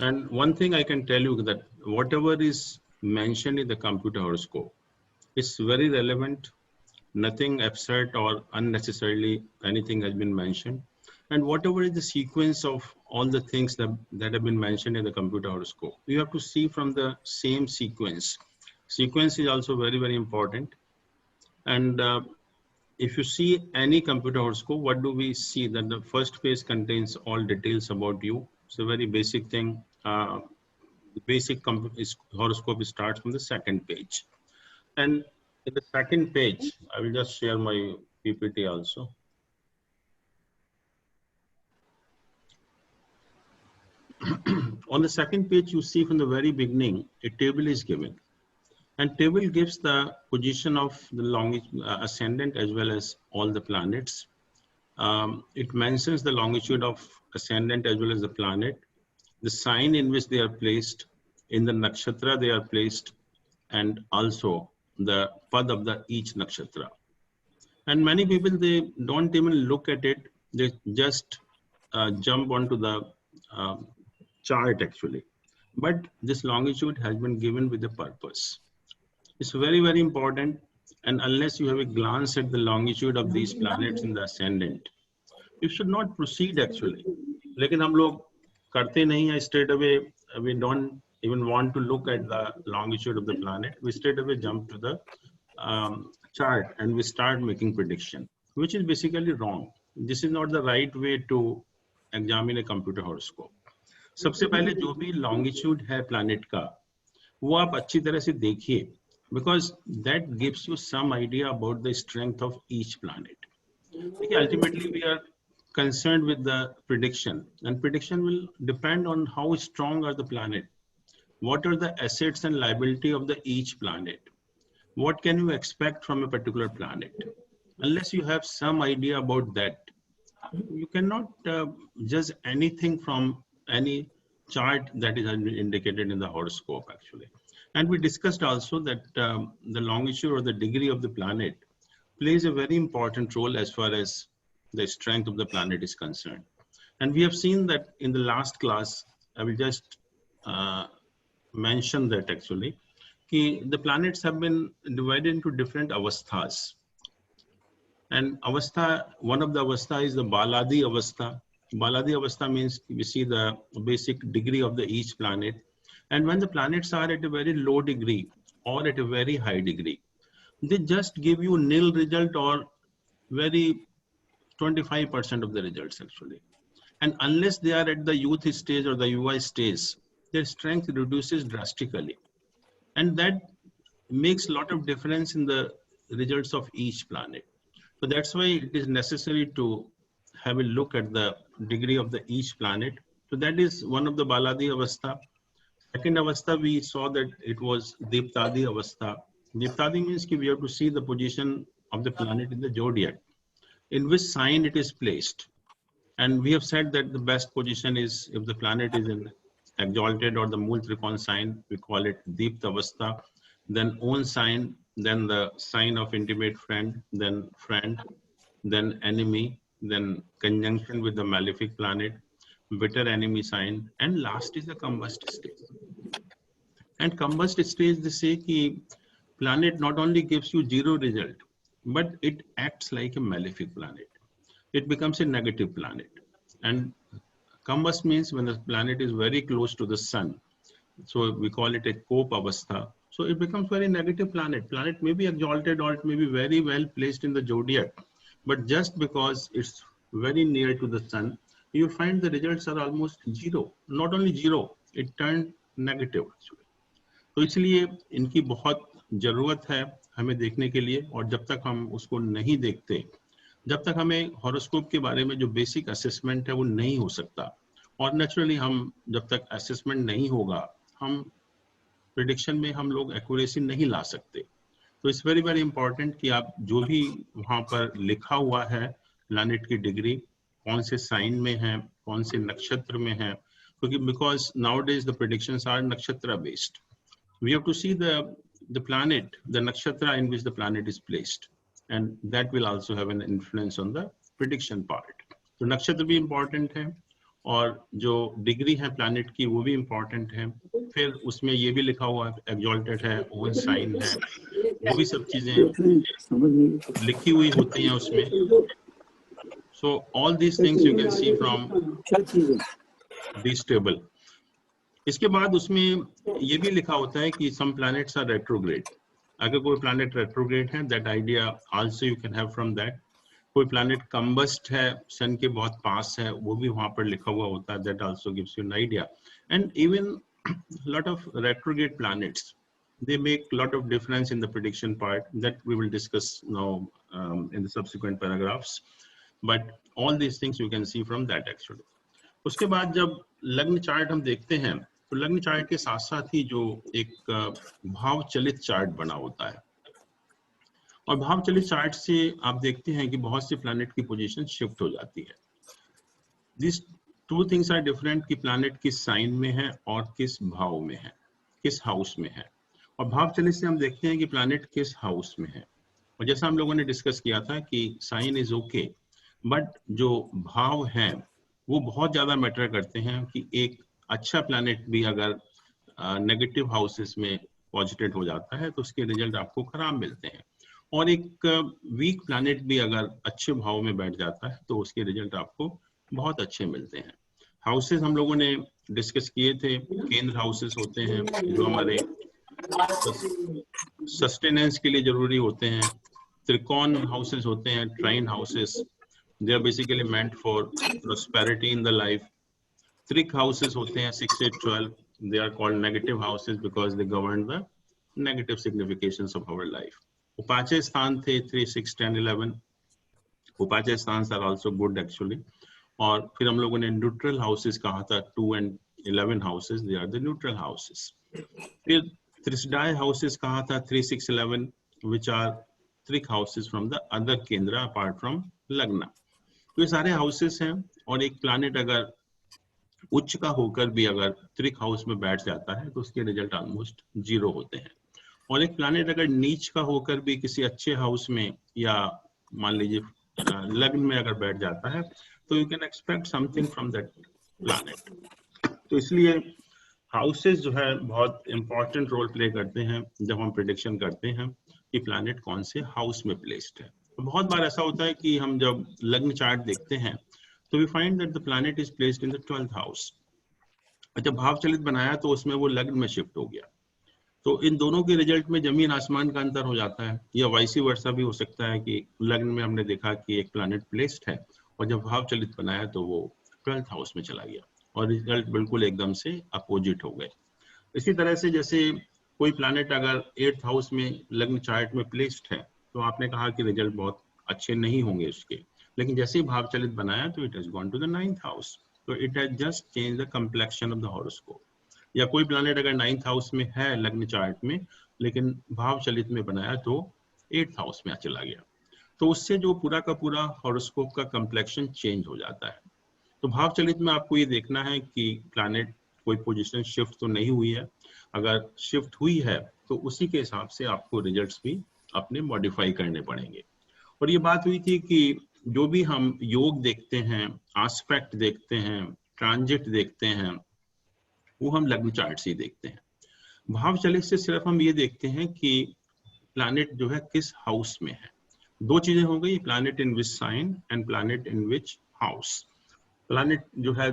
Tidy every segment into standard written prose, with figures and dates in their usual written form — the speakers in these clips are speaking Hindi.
And one thing I can tell you that whatever is mentioned in the computer horoscope is very relevant. Nothing absurd or unnecessarily anything has been mentioned. And whatever is the sequence of all the things that have been mentioned in the computer horoscope, you have to see from the same sequence. Sequence is also very, very important. And if you see any computer horoscope, what do we see? That the first page contains all details about you. It's a very basic thing. The basic horoscope starts from the second page. And in the second page, I will just share my PPT also. On the second page, you see from the very beginning, a table is given. And table gives the position of the ascendant as well as all the planets. It mentions the longitude of ascendant as well as the planet, the sign in which they are placed, in the nakshatra they are placed, and also the pad of the each nakshatra. And many people, they don't even look at it, they just jump onto the chart actually. But this longitude has been given with a purpose. It's very, very important. And unless you have a glance at the longitude of these planets in the ascendant, you should not proceed actually. लेकिन हम लोग करते नहीं हैं straight away. We don't even want to look at the longitude of the planet. We straight away jump to the chart and we start making prediction, which is basically wrong. This is not the right way to examine a computer horoscope. सबसे पहले जो भी longitude है planet का, वो आप अच्छी तरह से देखिए, because that gives you some idea about the strength of each planet. Ultimately, we are concerned with the prediction, and prediction will depend on how strong are the planet. What are the assets and liability of the each planet? What can you expect from a particular planet? Unless you have some idea about that, you cannot judge anything from any chart that is indicated in the horoscope actually. And we discussed also that the longitude or the degree of the planet plays a very important role as far as the strength of the planet is concerned. And we have seen that in the last class. I will just mention that actually, the planets have been divided into different avasthas. And avastha, one of the avastha is the Baladi avastha. Baladi avastha means we see the basic degree of the each planet. And when the planets are at a very low degree or at a very high degree, they just give you nil result or very 25% of the results actually. And unless they are at the youth stage or the UI stage, their strength reduces drastically. And that makes a lot of difference in the results of each planet. So that's why it is necessary to have a look at the degree of the each planet. So that is one of the Baladi avastha. Second avastha, we saw that it was Diptadi avastha. Diptadi means we have to see the position of the planet in the zodiac, in which sign it is placed. And we have said that the best position is if the planet is in exalted or the Mool Trikon sign, we call it Deepta avastha. Then own sign, then the sign of intimate friend, then enemy, then conjunction with the malefic planet, bitter enemy sign, and last is the combust stage. And combust stage, they say that planet not only gives you zero result, but it acts like a malefic planet. It becomes a negative planet. And combust means when the planet is very close to the sun. So we call it a Cope avastha. So it becomes very negative planet. Planet may be exalted or it may be very well placed in the zodiac. But just because it's very near to the sun, you find the results are almost zero. Not only zero, it turned negative actually. तो इसलिए इनकी बहुत ज़रूरत है हमें देखने के लिए, और जब तक हम उसको नहीं देखते, जब तक हमें हॉरोस्कोप के बारे में जो बेसिक असेसमेंट है वो नहीं हो सकता. और नेचुरली हम जब तक असेसमेंट नहीं होगा, हम प्रेडिक्शन में हम लोग एक्यूरेसी नहीं ला सकते. तो इट्स वेरी वेरी इंपॉर्टेंट कि आप जो भी वहाँ पर लिखा हुआ है प्लैनेट की डिग्री, कौन से साइन में है, कौन से नक्षत्र में है, क्योंकि because nowadays the predictions are nakshatra based. We have to see the planet, the nakshatra in which the planet is placed, and that will also have an influence on the prediction part. So nakshatra bhi important hai, और जो डिग्री है प्लैनेट की वो भी इम्पोर्टेंट है। फिर उसमें ये भी लिखा हुआ है एक्सॉल्टेड है, ओवन साइन है, वो भी सब चीजें लिखी हुई होती हैं उसमें। So all these things you can see from this table. इसके बाद उसमें ये भी लिखा होता है कि सम प्लैनेट्स आर रेट्रोग्रेड। अगर कोई प्लैनेट रेट्रोग्रेड है, that idea also you can have from that. कोई प्लैनेट कम्बस्ट है, सन के बहुत पास है, वो भी वहां पर लिखा हुआ होता है, that also gives you an idea. And even lot of retrograde planets, they make lot of difference in the prediction part that we will discuss now in the subsequent paragraphs, but all these things you can see from that actually. उसके बाद जब लग्न चार्ट हम देखते हैं तो लग्न चार्ट के साथ साथ ही जो एक भाव चलित चार्ट बना होता है, और भाव चलित चार्ट से आप देखते हैं कि बहुत से प्लैनेट की पोजीशन शिफ्ट हो जाती है। This two things are different कि प्लैनेट किस साइन में है और किस भाव में है, किस हाउस में है। और भाव चलित से हम देखते हैं कि प्लैनेट किस हाउस में है। और जैसा हम लोगों ने डिस्कस किया था कि साइन इज ओके, बट जो भाव हैं वो बहुत ज्यादा मैटर करते हैं कि एक अच्छा प्लैनेट भी अगर नेगेटिव हाउसेस में पॉजिटेट हो जाता है तो उसके रिजल्ट आपको खराब मिलते हैं, और एक वीक प्लैनेट भी अगर अच्छे भाव में बैठ जाता है तो उसके रिजल्ट आपको बहुत अच्छे मिलते हैं। हाउसेस हम लोगों ने डिस्कस किए थे, केंद्र हाउसेस होते हैं जो हमारे सस्टेनेंस के लिए जरूरी होते हैं। त्रिकोण हाउसेस होते हैं, trine houses, they are basically meant for prosperity in the life. त्रिक हाउसेस होते हैं 6, 8, 12, they are called negative houses because they govern the negative significations of our life. उपाचय स्थान थे 3, 6, 10, 11। उपाचय स्थान आर आल्सो गुड एक्चुअली। और फिर हम लोगों ने न्यूट्रल हाउसेस कहा था, 2 and 11 houses, they are the neutral houses. फिर त्रिसडाय हाउसेस कहा था 3, 6, 11, which are त्रिक हाउसेस फ्रॉम द अदर केंद्र अपार्ट फ्रॉम लग्न। तो ये सारे हाउसेस हैं, और एक प्लैनेट अगर उच्च का होकर भी अगर त्रिक हाउस में बैठ जाता है तो उसके रिजल्ट ऑलमोस्ट 0 होते हैं। और एक प्लैनेट अगर नीच का होकर भी किसी अच्छे हाउस में या मान लीजिए लग्न में अगर बैठ जाता है तो you can expect something from that planet. तो इसलिए हाउसेस जो है बहुत इंपॉर्टेंट रोल प्ले करते हैं जब हम प्रिडिक्शन करते हैं कि प्लैनेट कौन से हाउस में प्लेस्ड है। तो बहुत बार ऐसा होता है कि हम जब लग्न चार्ट देखते हैं तो we find that the planet is placed in the 12th house. जब भाव चलित बनाया तो उसमें वो लग्न में शिफ्ट हो गया, तो इन दोनों के रिजल्ट में जमीन आसमान का अंतर हो जाता है। या वाइसी वर्सा भी हो सकता है कि लग्न में हमने देखा कि एक प्लैनेट प्लेस्ड है और जब भाव चलित बनाया तो वो 12th हाउस में चला गया और रिजल्ट बिल्कुल एकदम से अपोजिट हो गए। इसी तरह से जैसे कोई प्लैनेट अगर 8th हाउस में लग्न चार्ट में प्लेस्ड है तो आपने कहा कि रिजल्ट बहुत अच्छे नहीं होंगे उसके, लेकिन जैसे ही भाव चलित बनाया तो it has gone to the 9th house, तो it has just change the complexion of the horoscope. या कोई प्लैनेट अगर 9th हाउस में है लग्न चार्ट में लेकिन भाव चलित में बनाया तो 8th हाउस में चला गया, तो उससे जो पूरा का पूरा हॉरोस्कोप का कंप्लेक्शन चेंज हो जाता है। तो भाव चलित में आपको ये देखना है कि प्लैनेट कोई पोजीशन शिफ्ट तो नहीं हुई है, अगर शिफ्ट हुई है तो उसी के हिसाब से आपको रिजल्ट्स भी अपने मॉडिफाई करने पड़ेंगे। और ये बात हुई थी कि जो भी हम योग देखते हैं, एस्पेक्ट देखते हैं, ट्रांजिट देखते हैं, वो हम लग्न चार्ट से ही देखते हैं। भाव चलित से सिर्फ हम ये देखते हैं कि प्लैनेट जो है किस हाउस में है। दो चीजें हो गई, planet in which sign and planet in which house. Planet जो है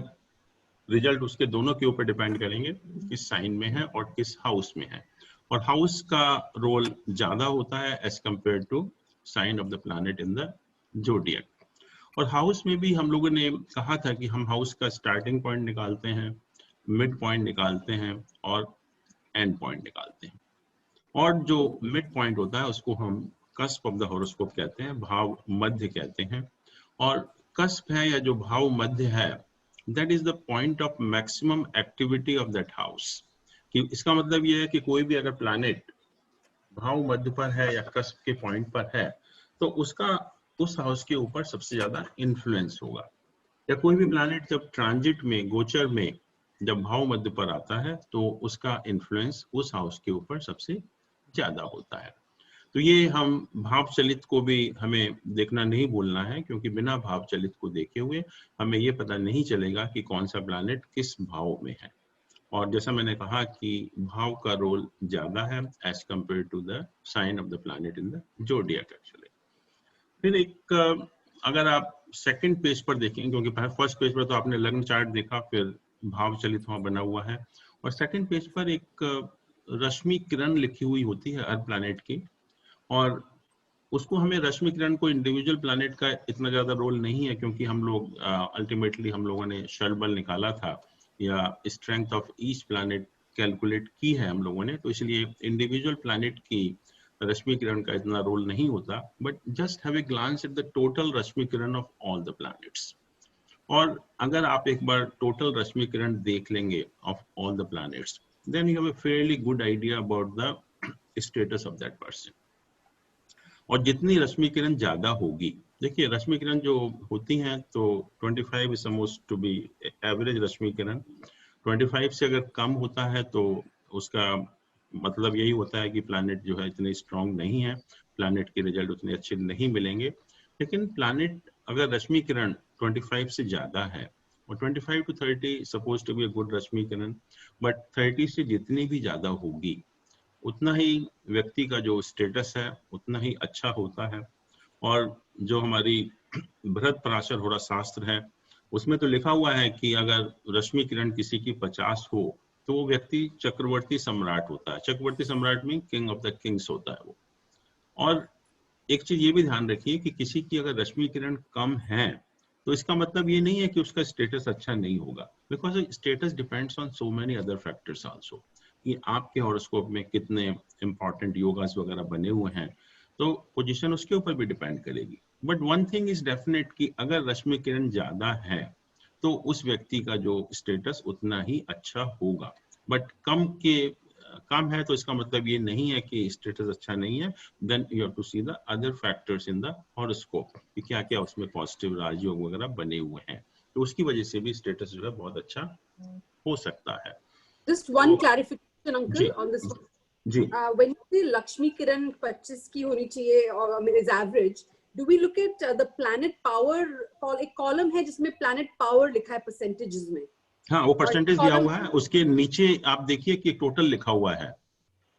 रिजल्ट उसके दोनों के ऊपर डिपेंड करेंगे, किस साइन में है और किस हाउस में है। और हाउस का रोल ज्यादा होता है as compare to sign of the planet in the zodiac. और हाउस में भी हम लोगों ने कहा था कि हम हाउस का स्टार्टिंग पॉइंट निकालते हैं, मिड पॉइंट निकालते हैं और एंड पॉइंट निकालते हैं। और जो मिड पॉइंट होता है उसको हम कस्प ऑफ द हॉरोस्कोप कहते हैं, भाव मध्य कहते हैं। और कस्प है या जो भाव मध्य है, that is the point of maximum activity of that house. कि इसका मतलब ये है कि कोई भी अगर प्लैनेट भाव मध्य पर है या कस्प के पॉइंट पर है तो उसका उस हाउस के ऊपर सबसे ज्यादा इन्फ्लुएंस होगा। या कोई भी प्लैनेट जब ट्रांजिट में, गोचर में जब भाव मध्य पर आता है तो उसका इन्फ्लुएंस उस हाउस के ऊपर सबसे ज्यादा होता है। तो ये हम भाव चलित को भी हमें देखना नहीं भूलना है, क्योंकि बिना भाव चलित को देखे हुए हमें ये पता नहीं चलेगा कि कौन सा प्लैनेट किस भाव में है। और जैसा मैंने कहा कि भाव का रोल ज्यादा है as compare to the sign of the planet in the zodiac actually. फिर एक अगर आप सेकंड पेज पर देखें, क्योंकि फर्स्ट पेज पर तो आपने लग्न चार्ट देखा, फिर भाव चलित वहां बना हुआ है, और सेकंड पेज पर एक रश्मि किरण लिखी हुई होती है हर प्लैनेट की, और उसको हमें रश्मि किरण को इंडिविजुअल प्लैनेट का इतना ज्यादा रोल नहीं है, क्योंकि हम लोग अल्टीमेटली हम लोगों ने शल बल निकाला था या strength of each planet calculate की है हम लोगों ने, तो इसलिए इंडिविजुअल प्लैनेट की रश्मि किरण का इतना रोल नहीं होता, but just have a glance at the total Rashmi kiran of all the planets. और अगर आप एक बार टोटल रश्मि किरण देख लेंगे of all the planets, then you have a fairly good idea about the status of that person. और जितनी रश्मि किरण ज्यादा होगी, देखिए रश्मि किरण जो होती हैं तो 25 is supposed to be average रश्मि किरण। 25 से अगर कम होता है तो उसका मतलब यही होता है कि प्लैनेट जो है इतने स्ट्रांग नहीं है, प्लैनेट के रिजल्ट उतने अच्छे नहीं मिलेंगे। लेकिन प्लैनेट अगर रश्मि किरण 25 से ज्यादा है, और 25 to 30 suppose to be a good rashmi kiran, but 30 से जितनी भी ज्यादा होगी उतना ही व्यक्ति का जो स्टेटस है उतना ही अच्छा होता है। और जो हमारी बृहद पराशर होरा शास्त्र है उसमें तो लिखा हुआ है कि अगर रश्मि किरण किसी की 50 हो तो वो व्यक्ति चक्रवर्ती सम्राट होता है। चक्रवर्ती सम्राट में किंग ऑफ द किंग्स होता है वो। और एक चीज ये भी ध्यान रखिए कि किसी की अगर रश्मि किरण कम है तो इसका मतलब ये नहीं है कि उसका स्टेटस अच्छा नहीं होगा, because status depends on so many other factors also, कि आपके हॉरोस्कोप में कितने इंपॉर्टेंट योगास वगैरह बने हुए हैं, तो पोजीशन उसके ऊपर भी डिपेंड करेगी। But one thing is definite कि अगर रश्मि किरण ज्यादा है तो उस व्यक्ति का जो स्टेटस उतना ही अच्छा होगा। बट कम है तो इसका मतलब ये नहीं है कि स्टेटस अच्छा नहीं है। Then you have to see the other factors in the horoscope कि क्या क्या उसमें पॉजिटिव राजयोग वगैरह बने हुए हैं, तो उसकी वजह से भी स्टेटस जो है बहुत अच्छा हो सकता है। Just तो one clarification, ji uncle, on this one. Ji When you say Lakshmi Kiran 25 की होनी चाहिए or I mean is average, do we look at the planet power? एक column है जिसमें planet power लिखा है percentages में। हाँ, वो परसेंटेज दिया हुआ है, उसके नीचे आप देखिए कि टोटल लिखा हुआ है।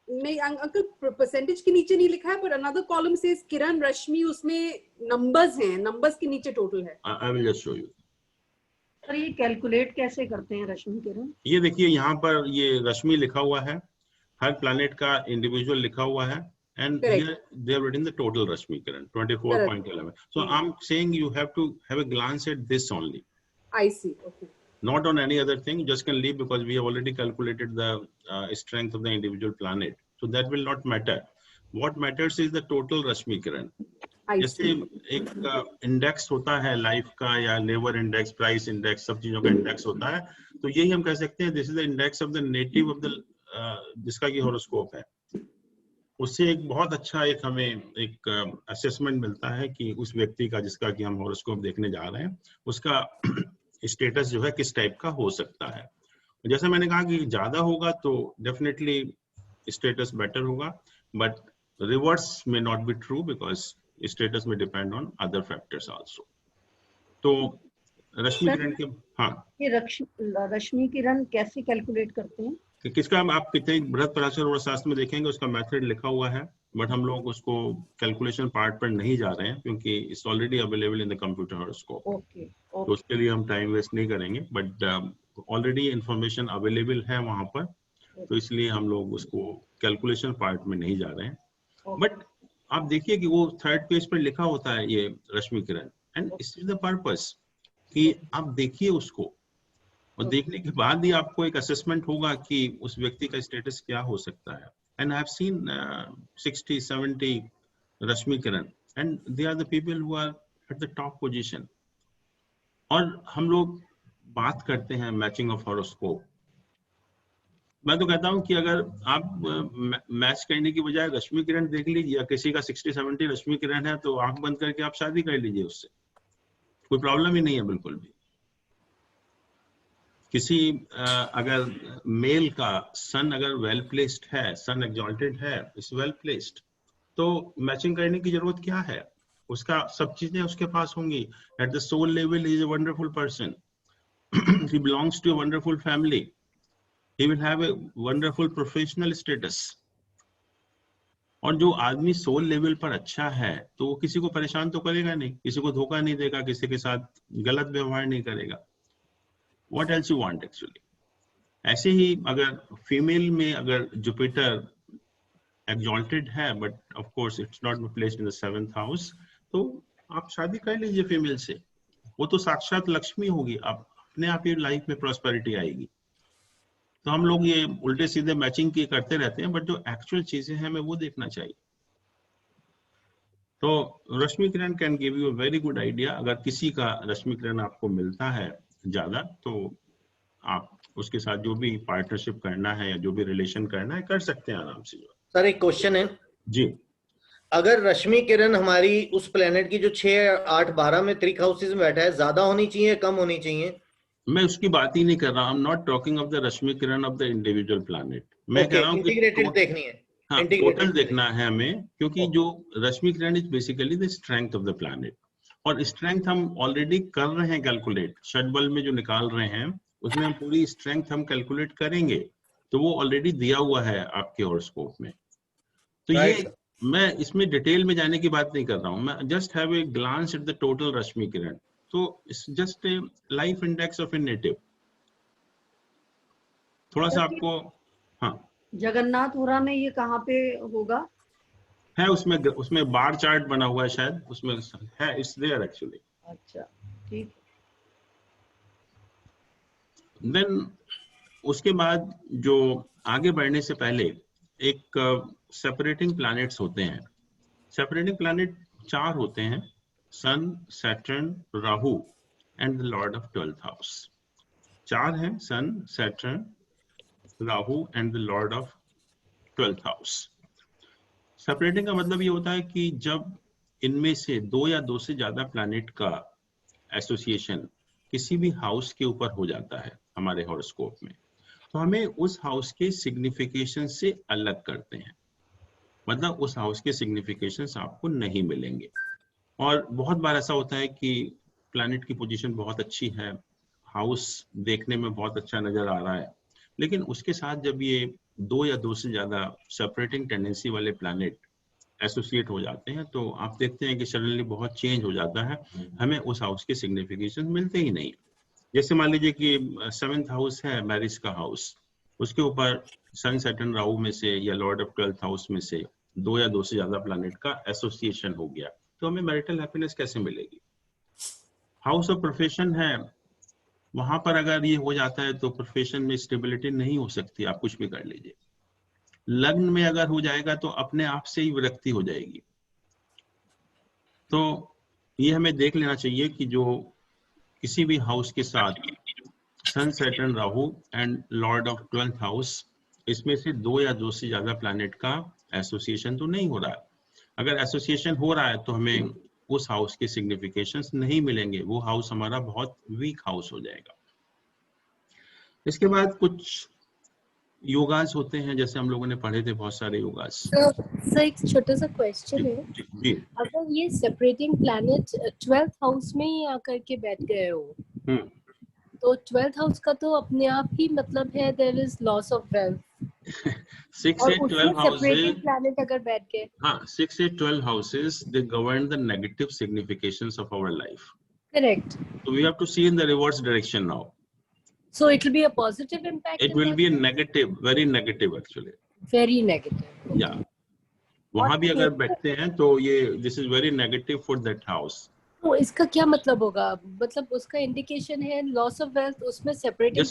नहीं अंकल, परसेंटेज के नीचे नहीं लिखा है, पर अनदर कॉलम से किरण रश्मि, उसमें नंबर्स हैं, नंबर्स के नीचे टोटल है। I will just show you. Sir ये कैलकुलेट कैसे करते हैं रश्मि किरण? ये देखिए यहाँ पर ये रश्मि लिखा हुआ है, हर प्लैनेट का इंडिविजुअल लिखा हुआ है, and here they have written the total Rashmi Kiran 24.11. So I'm saying you have to have a glance at this only. I see. Okay. Not on any other thing. You just can leave because we have already calculated the strength of the individual planet. So that will not matter. What matters is the total Rashmi Kiran. जैसे एक इंडेक्स होता है लाइफ का, या लेबर इंडेक्स, प्राइस इंडेक्स, सब चीजों का इंडेक्स होता है, तो यही हम कह सकते हैं this is the index of the native of the जिसका की हॉरोस्कोप है। उससे एक बहुत अच्छा एक हमें एक असेसमेंट मिलता है कि उस व्यक्ति का जिसका कि हम हॉरोस्कोप देखने जा रहे हैं उसका स्टेटस जो है किस टाइप का हो सकता है। जैसे मैंने कहा कि ज्यादा होगा तो डेफिनेटली स्टेटस बेटर होगा, बट रिवर्स में not be true because status में depend on other factors also. तो रश्मि किरण के हाँ, ये रश्मि किरण कैसे कैलकुलेट करते हैं? कि किसका आप कितने बृहद पराशर और शास्त्र में देखेंगे उसका मेथड लिखा हुआ है, बट हम लोग उसको कैलकुलेशन पार्ट पर नहीं जा रहे हैं क्योंकि it's already available in the computer horoscope. तो उसके लिए हम टाइम वेस्ट नहीं करेंगे, बट ऑलरेडी इंफॉर्मेशन अवेलेबल है वहां पर, तो इसलिए हम लोग उसको कैलकुलेशन पार्ट में नहीं जा रहे हैं। बट आप देखिए कि वो थर्ड पेज पर लिखा होता है ये रश्मि किरण, and it is the purpose कि आप देखिए उसको, और देखने के बाद ही आपको एक असेसमेंट होगा कि उस व्यक्ति का स्टेटस क्या हो सकता है। And I have seen 60-70 Rashmi Kiran and they are the people who are at the top position. और हम लोग बात करते हैं मैचिंग ऑफ हॉरोस्कोप, मैं तो कहता हूं कि अगर आप मैच करने की बजाय रश्मि किरण देख लीजिए, या किसी का 60-70 रश्मि किरण है तो आंख बंद करके आप शादी कर लीजिए उससे, कोई प्रॉब्लम ही नहीं है बिल्कुल भी। किसी अगर मेल का सन अगर वेल प्लेस्ड है, सन एग्जॉल्टेड है, इज वेल प्लेस्ड, तो मैचिंग करने की जरूरत क्या है, उसका सब चीजें उसके पास होंगी. At the soul level he is a wonderful person, he belongs to a wonderful family, he will have a wonderful professional status. और जो आदमी सोल लेवल पर अच्छा है तो वो किसी को परेशान तो करेगा नहीं, किसी को धोखा नहीं देगा, किसी के साथ गलत व्यवहार नहीं करेगा. What else you want actually. ऐसे ही अगर फीमेल में अगर जुपिटर exalted है, but of course it's not placed in the 7th house, तो आप शादी कर लीजिए फीमेल से, वो तो साक्षात लक्ष्मी होगी, आप अपने आप ही लाइफ में प्रॉस्पेरिटी आएगी. तो हम लोग ये उल्टे सीधे मैचिंग की करते रहते हैं, बट जो एक्चुअल चीजें हैं हमें वो देखना चाहिए. तो रश्मि किरण can give you a very good idea. अगर किसी का रश्मि किरण आपको मिलता है ज्यादा, तो आप उसके साथ जो भी पार्टनरशिप करना है या जो भी रिलेशन करना है कर सकते हैं आराम से. सर एक क्वेश्चन है जी. अगर रश्मि किरण हमारी उस प्लेनेट की जो 6, 8, 12 में त्रिक हाउसेज में बैठा है, ज्यादा होनी चाहिए, कम होनी चाहिए? मैं उसकी बात ही नहीं कर रहा. I am not talking of the Rashmi kiran of the individual planet. मैं कह रहा हूँ कि इंटीग्रेटेड देखनी है. हाँ, टोटल देखना है हमें, क्योंकि जो रश्मि किरण is basically the strength of the planet, और स्ट्रेंथ हम ऑलरेडी कर रहे हैं कैलकुलेट. षटबल में जो निकाल रहे हैं उसमें हम पूरी स्ट्रेंथ हम कैलकुलेट करेंगे, तो वो ऑलरेडी दिया हुआ है आपके हॉरोस्कोप में. तो ये मैं इसमें डिटेल में जाने की बात नहीं कर रहा हूँ, मैं just have a glance at the total रश्मि किरण. तो it's just a life index of a native. थोड़ा सा आपको. हाँ, जगन्नाथपुरा में ये कहाँ पे होगा? है उसमें बार चार्ट बना हुआ है शायद, उसमें है, इट्स देयर एक्चुअली. अच्छा, ठीक. देन उसके बाद जो आगे बढ़ने से पहले एक सेपरेटिंग प्लैनेट्स होते हैं. सेपरेटिंग प्लैनेट 4 होते हैं, sun, Saturn, Rahu and the lord of 12th house. 4 हैं, sun, Saturn, Rahu and the lord of 12th house. Separating का मतलब ये होता है कि जब इनमें से 2 या 2 से ज्यादा प्लैनेट का एसोसिएशन किसी भी हाउस के ऊपर हो जाता है हमारे हॉरोस्कोप में, तो हमें उस हाउस के सिग्निफिकेशन से अलग करते हैं. मतलब उस हाउस के सिग्निफिकेशंस आपको नहीं मिलेंगे. और बहुत बार ऐसा होता है कि प्लैनेट की पोजीशन बहुत अच्छी है, हाउस देखने में बहुत अच्छा नजर आ रहा है, लेकिन उसके साथ जब ये 2 या 2 से ज्यादा सेपरेटिंग टेंडेंसी वाले प्लैनेट एसोसिएट हो जाते हैं, तो आप देखते हैं कि सडनली बहुत चेंज हो जाता है, हमें उस हाउस के सिग्निफिकेशन मिलते ही नहीं. जैसे मान लीजिए कि 7th हाउस है मैरिज का हाउस, उसके ऊपर सन, सैटर्न, राहु में से या लॉर्ड ऑफ 12th हाउस में से 2 या 2 से ज्यादा प्लैनेट का एसोसिएशन हो गया, तो हमें मैरिटल हैप्पीनेस कैसे मिलेगी. हाउस ऑफ प्रोफेशन है, वहां पर अगर ये हो जाता है तो प्रोफेशन में स्टेबिलिटी नहीं हो सकती, आप कुछ भी कर लीजिए. लग्न में अगर हो जाएगा तो अपने आप से ही विरक्ति हो जाएगी. तो ये हमें देख लेना चाहिए कि जो किसी भी हाउस के साथ sun, Saturn, Rahu and lord of 12th house, इसमें से 2 या 2 से ज्यादा प्लैनेट का एसोसिएशन तो नहीं हो रहा है. अगर एसोसिएशन हो रहा है तो हमें उस हाउस के सिग्निफिकेशंस नहीं मिलेंगे, वो हाउस हमारा बहुत वीक हाउस हो जाएगा. इसके बाद कुछ योगास होते हैं, जैसे हम लोगों ने पढ़े थे बहुत सारे योगास. सर एक छोटा सा क्वेश्चन है, जी. अगर ये सेपरेटिंग प्लैनेट 12th हाउस में ही आकर के बैठ गए हो, तो 12th हाउस का तो अपने आप ही मतलब है there is loss of wealth. 6, 8, 12 houses, planet अगर बैठ गए, हाँ, 6, 8, 12 houses, they govern the negative significations of our life. correct? So we have to see in the reverse direction now. So it will be a positive impact. It will be a negative, very negative actually. Very negative. Yeah. वहाँ भी अगर बैठते हैं तो ये this is very negative for that house. तो इसका क्या मतलब होगा? मतलब उसका इंडिकेशन है लॉस ऑफ वेल्थ, उसमें सेपरेटिंग.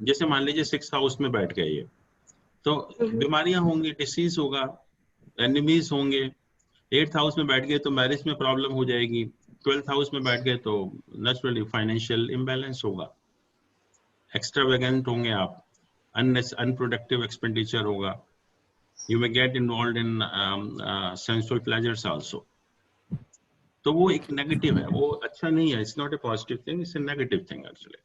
जैसे मान लीजिए 6th हाउस में बैठ गए ये, तो बीमारियां होंगी, डिसीज होगा, एनिमीज होंगे. 8th हाउस में बैठ गए तो मैरिज में प्रॉब्लम हो जाएगी. 12th हाउस में बैठ गए तो नेचुरली फाइनेंशियल इम्बैलेंस होगा, एक्स्ट्रावेगेंट होंगे आप, अनप्रोडक्टिव एक्सपेंडिचर होगा, you may gate involved in sensual pleasures also. तो वो एक नेगेटिव है, वो अच्छा नहीं है. It's not A positive thing, it's a negative thing actually.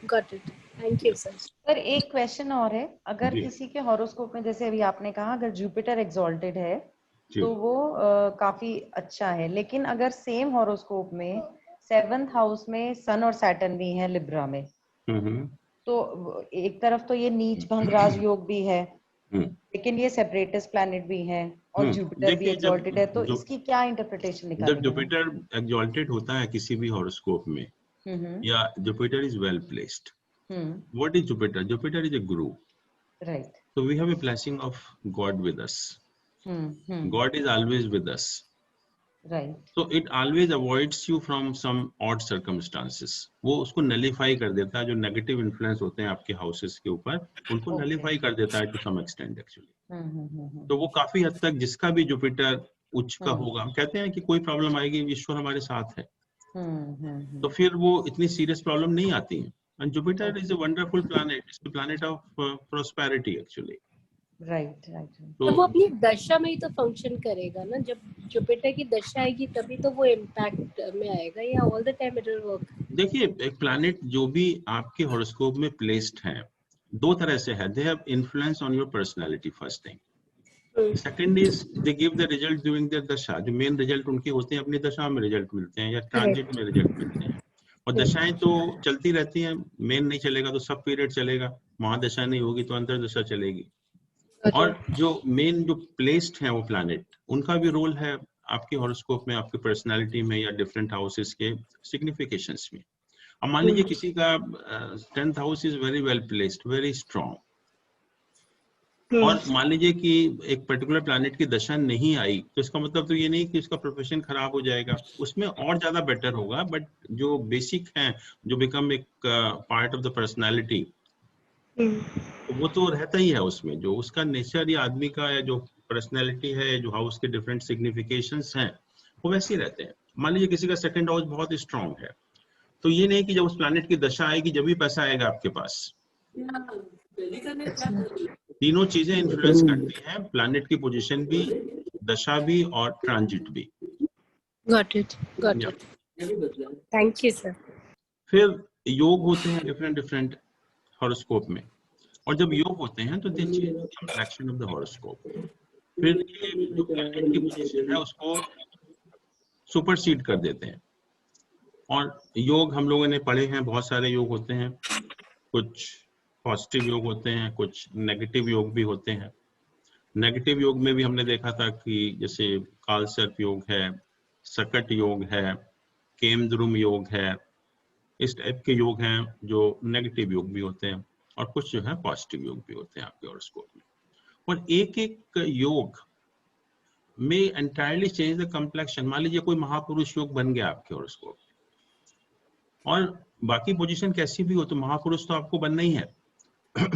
Got it. Thank you sir. Sir एक क्वेश्चन और है, अगर जी। किसी के हॉरोस्कोप में जैसे अभी आपने कहा अगर जुपिटर एक्सॉल्टेड है जी। तो वो काफी अच्छा है, लेकिन अगर सेम हॉरोस्कोप में 7th हाउस में सन और सैटर्न भी है लिब्रा में, तो एक तरफ तो ये नीच भंग राजयोग भी है, लेकिन ये सेपरेटस प्लैनेट भी है और जुपिटर भी देखिए, एक्सॉल्टेड है, तो इसकी क्या इंटरप्रिटेशन जब निकालेंगे? जुपिटर एक्सॉल्टेड होता है किसी भी हॉरोस्कोप में, या Jupiter is well placed, what is Jupiter? Jupiter is a Guru, right. so we have a blessing of God with us. God is always with us, right. so it always avoids you from some odd circumstances. वो उसको नलीफाई कर देता है, जो नेगेटिव इन्फ्लुएंस होते हैं आपके हाउसेस के ऊपर, उनको नलीफाई कर देता है टू सम एक्सटेंट एक्चुअली। तो वो काफी हद तक जिसका भी जुपिटर उच्च का होगा, हम कहते हैं कि कोई प्रॉब्लम आएगी, ईश्वर हमारे साथ है, तो फिर वो इतनी सीरियस प्रॉब्लम नहीं आती है। And Jupiter is a wonderful planet, it's the planet of prosperity actually. Right right. तो वो अपनी दशा में ही तो फंक्शन करेगा ना, जब जुपिटर की दशा आएगी तभी तो वो इम्पैक्ट में आएगा, या all the time it will work? देखिए, एक प्लैनेट जो भी आपके हॉरोस्कोप में प्लेस्ड है, दो तरह से है, they have influence on your personality, first thing. Second is they give the result during their दशा, जो मेन रिजल्ट उनके होते हैं अपनी दशा में रिजल्ट मिलते हैं या ट्रांजिट में रिजल्ट मिलते हैं। और दशाएं तो चलती रहती हैं, मेन नहीं चलेगा तो सब पीरियड चलेगा, महादशा नहीं होगी तो अंतर्दशा चलेगी। और जो मेन जो प्लेस्ड है वो प्लैनेट, उनका भी रोल है आपके हॉरोस्कोप में, आपकी पर्सनालिटी में या डिफरेंट हाउसेस के सिग्निफिकेशंस में। अब मान लीजिए किसी का 10th house is very well placed, very strong, और मान लीजिए कि एक पर्टिकुलर प्लैनेट की दशा नहीं आई, तो इसका मतलब तो ये नहीं कि उसका प्रोफेशन खराब हो जाएगा, उसमें और ज्यादा बेटर होगा, बट जो बेसिक है, जो बिकम एक पार्ट ऑफ द पर्सनालिटी, वो तो रहता ही है उसमें, जो उसका नेचर या आदमी का या जो पर्सनालिटी है, जो हाउस के डिफरेंट सिग्निफिकेशंस हैं, वो वैसे ही रहते हैं। मान लीजिए किसी का 2nd हाउस बहुत स्ट्रांग है, तो ये नहीं कि जब उस प्लैनेट की दशा आएगी जब भी पैसा आएगा आपके पास। तीनों चीजें इन्फ्लुएंस करती हैं, प्लैनेट की पोजीशन भी, दशा भी और ट्रांजिट भी। Got it, got it, thank you sir. फिर योग होते हैं डिफरेंट हॉरोस्कोप में, और जब योग होते हैं तो दे change the complexion of the horoscope. फिर ये जो प्लैनेट की पोजीशन है उसको सुपरसीड कर देते हैं। और योग हम लोगों ने पढ़े हैं, बहुत सारे योग होते हैं, कुछ पॉजिटिव योग होते हैं, कुछ नेगेटिव योग भी होते हैं। नेगेटिव योग में भी हमने देखा था कि जैसे कालसर्प योग है, सकट योग है, केमद्रुम योग है, इस टाइप के योग हैं जो नेगेटिव योग भी होते हैं, और कुछ जो है पॉजिटिव योग भी होते हैं आपके हॉरोस्कोप में। और एक एक योग में एंटायरली चेंज द कंप्लेक्शन। मान लीजिए कोई महापुरुष योग बन गया आपके हॉरोस्कोप, और बाकी पोजीशन कैसी भी हो तो महापुरुष तो आपको बनना ही है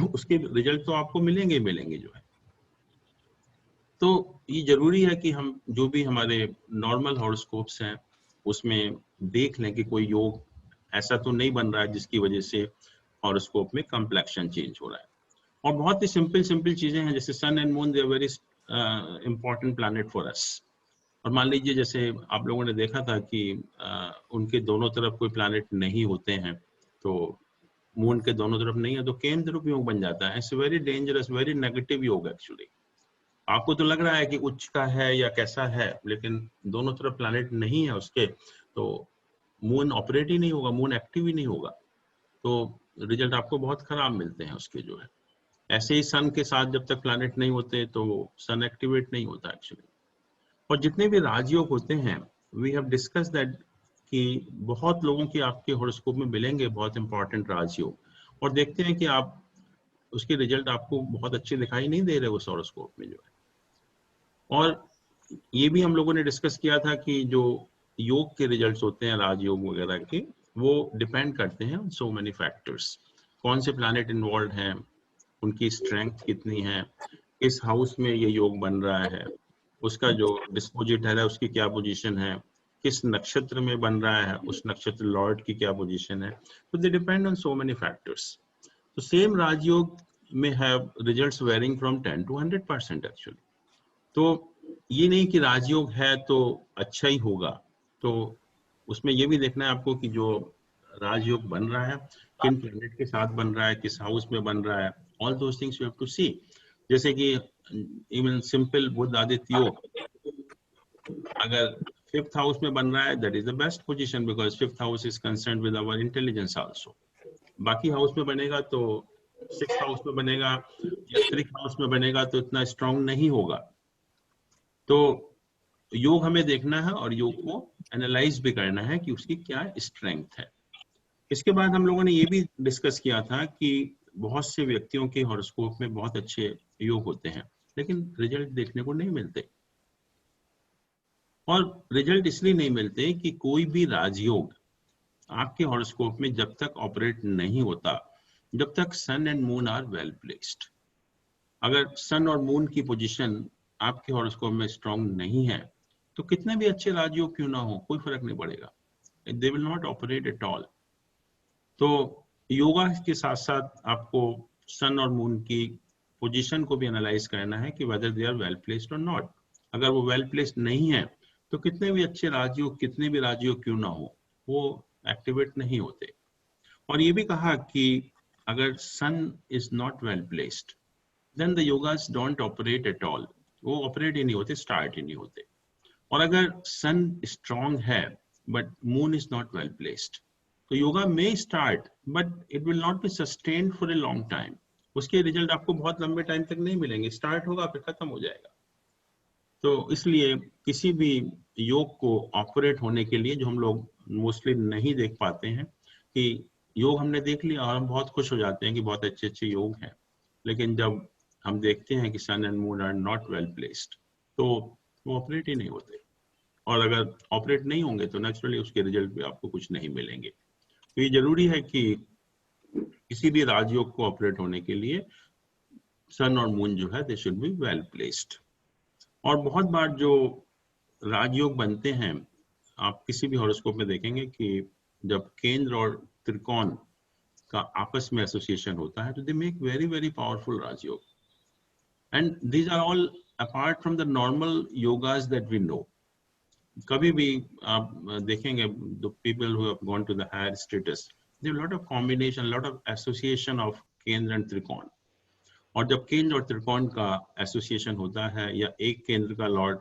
उसके रिजल्ट तो आपको मिलेंगे जो है। तो ये जरूरी है कि हम जो भी हमारे नॉर्मल हॉरोस्कोप्स हैं उसमें देख लें कि कोई योग ऐसा तो नहीं बन रहा है जिसकी वजह से हॉरोस्कोप में कंप्लेक्शन चेंज हो रहा है। और बहुत ही सिंपल चीजें हैं, जैसे sun and moon, they are very important planet for us. और मान लीजिए जैसे आप लोगों ने देखा था कि उनके दोनों तरफ कोई प्लैनेट नहीं होते हैं, तो मून के दोनों तरफ नहीं है तो केमद्रुम योग बन जाता है। It's very dangerous, very negative योग एक्चुअली। आपको तो लग रहा है कि उच्च का है या कैसा है, लेकिन दोनों तरफ प्लैनेट नहीं है उसके, तो मून ऑपरेट ही नहीं होगा, मून एक्टिव ही नहीं होगा, तो रिजल्ट आपको बहुत खराब मिलते हैं उसके जो है। ऐसे ही सन के साथ जब तक प्लैनेट नहीं होते तो सन एक्टिवेट नहीं होता एक्चुअली। और जितने भी राजयोग होते हैं, वी हैव डिस्कस दैट कि बहुत लोगों की आपके हॉरोस्कोप में मिलेंगे बहुत इंपॉर्टेंट राजयोग, और देखते हैं कि आप उसके रिजल्ट आपको बहुत अच्छे दिखाई नहीं दे रहे उस हॉरोस्कोप में जो है। और ये भी हम लोगों ने डिस्कस किया था कि जो योग के रिजल्ट्स होते हैं राजयोग वगैरह के, वो डिपेंड करते हैं सो मेनी फैक्टर्स। कौन से प्लैनेट इन्वॉल्व हैं, उनकी स्ट्रेंथ कितनी है, किस हाउस में ये योग बन रहा है, उसका जो डिस्पोजिटर है उसकी क्या पोजीशन है, किस नक्षत्र में बन रहा है, उस नक्षत्र लॉर्ड की क्या पोजीशन है, तो they depend on so many factors. तो सेम राजयोग में have results varying from 10 to 100% actually. तो ये नहीं कि राजयोग है तो अच्छा ही होगा, तो उसमें ये भी देखना है आपको कि जो राजयोग बन रहा है किन प्लैनेट के साथ बन रहा है, किस हाउस में बन रहा है, all those things you have to see. जैसे कि इवन सिंपल बुध आदित्य योग, अगर 5th हाउस में बन रहा है, that is the best position because 5th house is concerned with our intelligence also. बाकी हाउस में बनेगा तो 6th हाउस में बनेगा या 3rd हाउस में बनेगा तो इतना स्ट्रांग नहीं होगा। तो योग हमें देखना है और योग को एनालाइज भी करना है कि उसकी क्या स्ट्रेंथ है। इसके बाद हम लोगों ने ये भी डिस्कस किया था कि बहुत से व्यक्तियों के हॉरोस्कोप में बहुत अच्छे योग होते हैं लेकिन रिजल्ट देखने को नहीं मिलते। और रिजल्ट इसलिए नहीं मिलते कि कोई भी राजयोग आपके हॉरोस्कोप में जब तक ऑपरेट नहीं होता, जब तक sun and moon are well placed. अगर सन और मून की पोजीशन आपके हॉरोस्कोप में स्ट्रांग नहीं है तो कितने भी अच्छे राजयोग क्यों ना हो, कोई फर्क नहीं पड़ेगा, they will not operate at all. तो योगा के साथ साथ आपको सन और मून की पोजीशन को भी एनालाइज करना है कि whether they are well placed और नॉट। अगर वो वेल प्लेस्ड नहीं है तो कितने भी अच्छे राजयोग, कितने भी राजयोग क्यों ना हो, वो एक्टिवेट नहीं होते। और ये भी कहा कि अगर sun is not well placed then the yogas don't operate at all, वो ऑपरेट ही नहीं होते, स्टार्ट ही नहीं होते। और अगर सन स्ट्रांग है but moon is not well placed तो योगा में start but it will not be sustained for a long time. उसके रिजल्ट आपको बहुत लंबे टाइम तक नहीं मिलेंगे, स्टार्ट होगा फिर खत्म हो जाएगा। तो इसलिए किसी भी योग को ऑपरेट होने के लिए, जो हम लोग मोस्टली नहीं देख पाते हैं कि योग हमने देख लिया और हम बहुत खुश हो जाते हैं कि बहुत अच्छे अच्छे योग हैं, लेकिन जब हम देखते हैं कि sun and moon are not well placed तो वो ऑपरेट ही नहीं होते। और अगर ऑपरेट नहीं होंगे तो नेचुरली उसके रिजल्ट भी आपको कुछ नहीं मिलेंगे। तो ये जरूरी है कि किसी भी राजयोग को ऑपरेट होने के लिए सन और मून जो है they should be well placed. और बहुत बार जो राजयोग बनते हैं, आप किसी भी हॉरोस्कोप में देखेंगे कि जब केंद्र और त्रिकोण का आपस में एसोसिएशन होता है तो they make very very powerful rajyoga. And these are all apart from the normal yogas that we know. कभी भी आप देखेंगे the people who have gone to the higher status, there lot of combination, lot of association of kendra and trikona. और जब केंद्र और त्रिकोण का एसोसिएशन होता है या एक केंद्र का लॉर्ड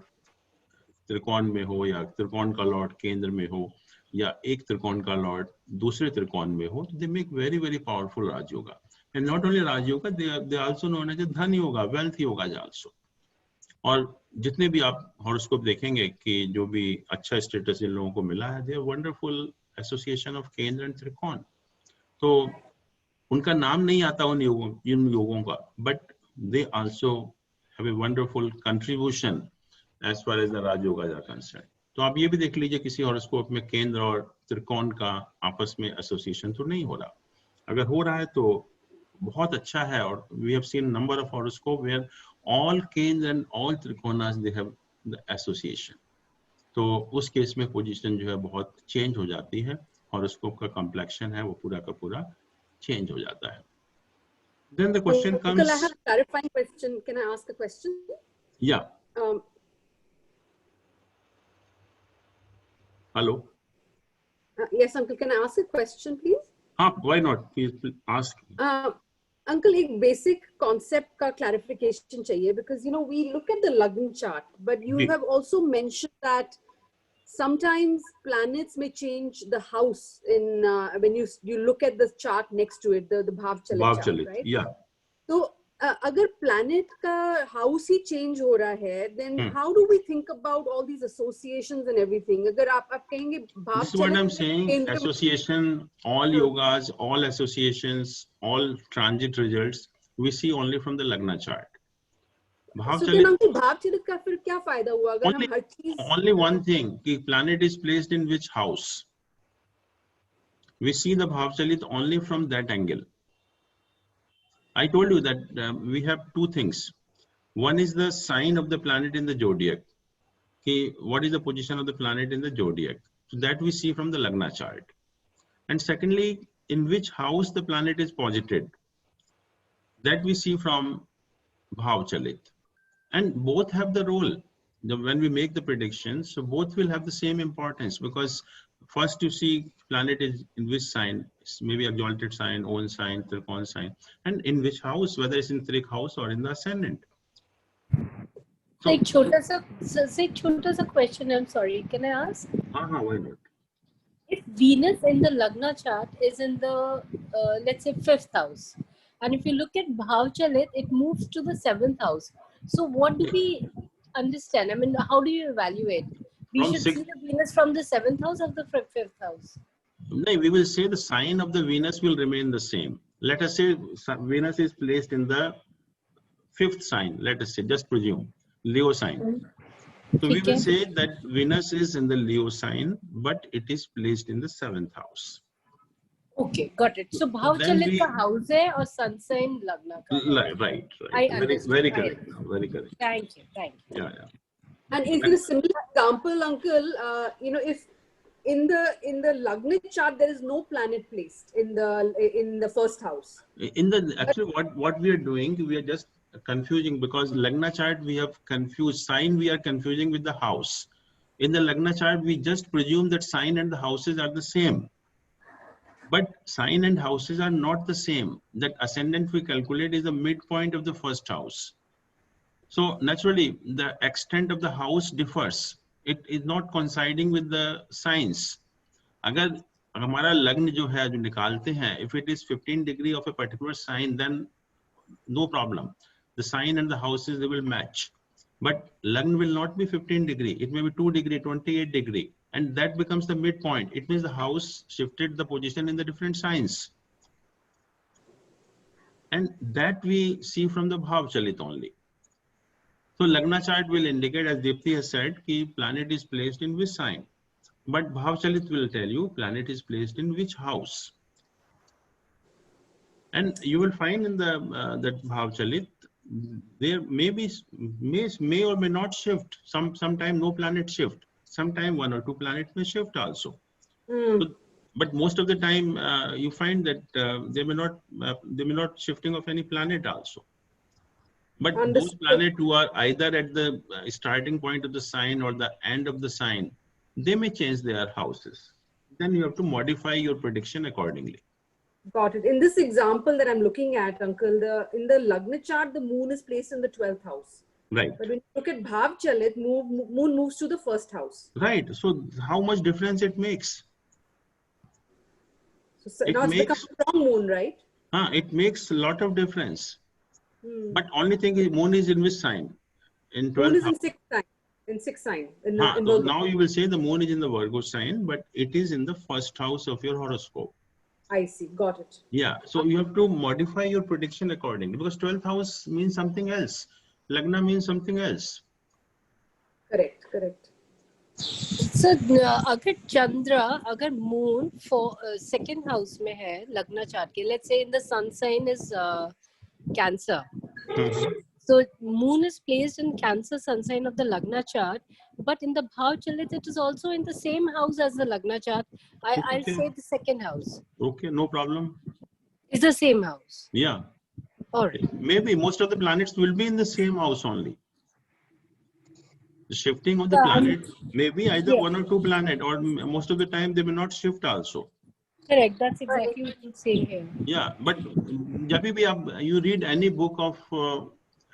त्रिकोण में हो या त्रिकोण का लॉर्ड केंद्र में हो या एक त्रिकोण का लॉर्ड दूसरे त्रिकोण में हो, तो they make very very powerful rajyoga. And not only rajyoga, they also known as dhan yoga, wealth yoga also. और जितने भी आप हॉरोस्कोप देखेंगे कि जो भी अच्छा स्टेटस इन लोगों को मिला है, they are wonderful association of kendra and trikona. तो उनका नाम नहीं आता इन योगों का, but they also have a wonderful contribution as far as the rajyoga are concerned. तो आप ये भी देख लीजिए किसी हॉरोस्कोप में केंद्र और त्रिकोण का आपस में एसोसिएशन तो नहीं हो रहा। अगर हो रहा है तो बहुत अच्छा है। और we have seen number of horoscope where all kendra and all trikonas they have the association. तो उस केस में पोजीशन जो है बहुत चेंज हो जाती है, हॉरोस्कोप का कॉम्प्लेक्शन है वो पूरा का पूरा चेंज हो जाता है। Then the question comes. Uncle, I have a clarifying question. Can I ask a question? Yeah. Hello. Yes, Uncle. Can I ask a question, please? Why not? Please ask. Uncle, एक basic concept का clarification चाहिए, because you know we look at the Lagna chart, but you have also mentioned that sometimes planets may change the house in when you look at the chart next to it, the Bhav Chalit chart, right? Yeah. So अगर planet का house ही change हो रहा है, then how do we think about all these associations and everything? अगर आप कहेंगे Bhav This is what I'm saying. Association, all yogas, all associations, all transit results we see only from the Lagna chart. So then uncle Bhav Chalit का फिर क्या फायदा हुआ अगर हम हर चीज? Only one thing कि planet is placed in which house. We see the Bhav Chalit only from that angle. I told you that we have two things. One is the sign of the planet in the zodiac. What is the position of the planet in the zodiac? So that we see from the Lagna chart. And secondly, in which house the planet is posited. That we see from Bhav Chalit. And both have the role. When we make the predictions, so both will have the same importance, because first you see planet is in which sign, maybe exalted sign, own sign, Trikon sign, and in which house, whether it's in Trik house or in the ascendant. So एक छोटा सा question, I'm sorry, can I ask? Why not? If Venus in the Lagna chart is in the let's say 5th house, and if you look at Bhav Chalit, it moves to the 7th house. So what do we understand? I mean, how do you evaluate? We From should six- see the Venus from the 7th house or the 5th house. No, we will say the sign of the Venus will remain the same. Let us say Venus is placed in the 5th sign. Let us say, just presume, Leo sign. So we will say that Venus is in the Leo sign, but it is placed in the 7th house. Okay, got it. So Bhav then Chalit we- ka house hai or sun sign Lagna ka hai. Right. I Very, understand. very correct. Very correct. Thank you. Yeah. And if in a similar example, uncle, if in the Lagna chart there is no planet placed in the first house. Actually, what we are doing, we are just confusing, because Lagna chart we have confused sign, we are confusing with the house. In the Lagna chart, we just presume that sign and the houses are the same. But sign and houses are not the same. That ascendant we calculate is the midpoint of the first house. So naturally, the extent of the house differs. It is not coinciding with the signs. अगर हमारा लग्न जो है जो निकालते हैं, if it is 15 degree of a particular sign, then no problem. The sign and the houses, they will match. But lagna will not be 15 degree. It may be 2 degree, 28 degree. And that becomes the midpoint. It means the house shifted the position in the different signs. And that we see from the Bhav Chalit only. So Lagna chart will indicate, as Deepti has said, ki planet is placed in which sign. But Bhav Chalit will tell you planet is placed in which house. And you will find in the that Bhav Chalit, there may or may not shift. Sometime no planet shift. Sometime 1 or 2 planets may shift also. But most of the time you find that they may not shifting of any planet also. But those planets who are either at the starting point of the sign or the end of the sign, they may change their houses. Then you have to modify your prediction accordingly. Got it. In this example that I'm looking at, uncle, in the Lagna chart, the moon is placed in the 12th house. Right. But when you look at Bhav Chalit, moon moves to the first house. Right. So how much difference it makes? So now it's become a strong moon, right? It makes a lot of difference. But only thing is, moon is in which sign? In 12th moon is house. in 6th sign. In 6th sign. So now you will say the moon is in the Virgo sign, but it is in the first house of your horoscope. I see. Got it. Yeah. So you have to modify your prediction accordingly, because 12th house means something else. Lagna means something else. Correct. So अगर चंद्र, अगर moon for second house में है लग्न चार्ट के, let's say in the sun sign is Cancer. So moon is placed in Cancer sun sign of the Lagna chart, but in the Bhav Chalit it is also in the same house as the Lagna chart. I'll say the second house. Okay, no problem. It's the same house. Yeah. All right. Maybe most of the planets will be in the same house only. The shifting of the planet may be either 1 or 2 planets, or most of the time they may not shift also. Correct. That's exactly what I'm saying here. Yeah, but जब भी you read any book of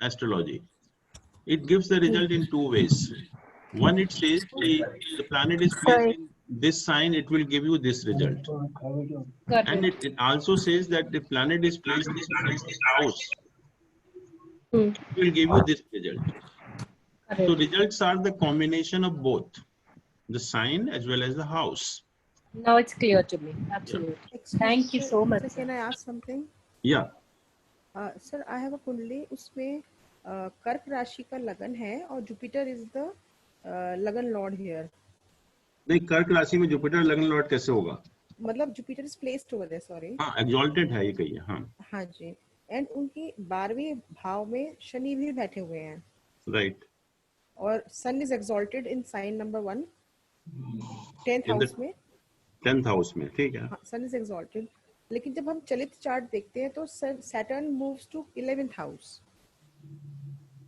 astrology, it gives the result in 2 ways. One, it says the planet is placed in this sign, it will give you this result. And it also says that the planet is placed in this house, it will give you this result. So results are the combination of both, the sign as well as the house. Now it's clear to me. Absolutely. Excuse Thank you so much. Sir, can I ask something? Yeah. Sir, I have a कुंडली, उसमें कर्क राशि का लगन है और जुपिटर इज द लगन लॉर्ड हियर. नहीं, कर्क राशि में जुपिटर लगन लॉर्ड कैसे होगा? मतलब Jupiter is placed over there, sorry. हाँ, एक्सॉल्टेड है ये कहिए. हाँ जी. एंड उनकी 12वें भाव में शनि भी बैठे हुए हैं. राइट. और sun is exalted in sign number 1 10th house में. 10th हाउस में, ठीक है. Sun is exalted. लेकिन जब हम चलित चार्ट देखते हैं तो Saturn moves to 11th house.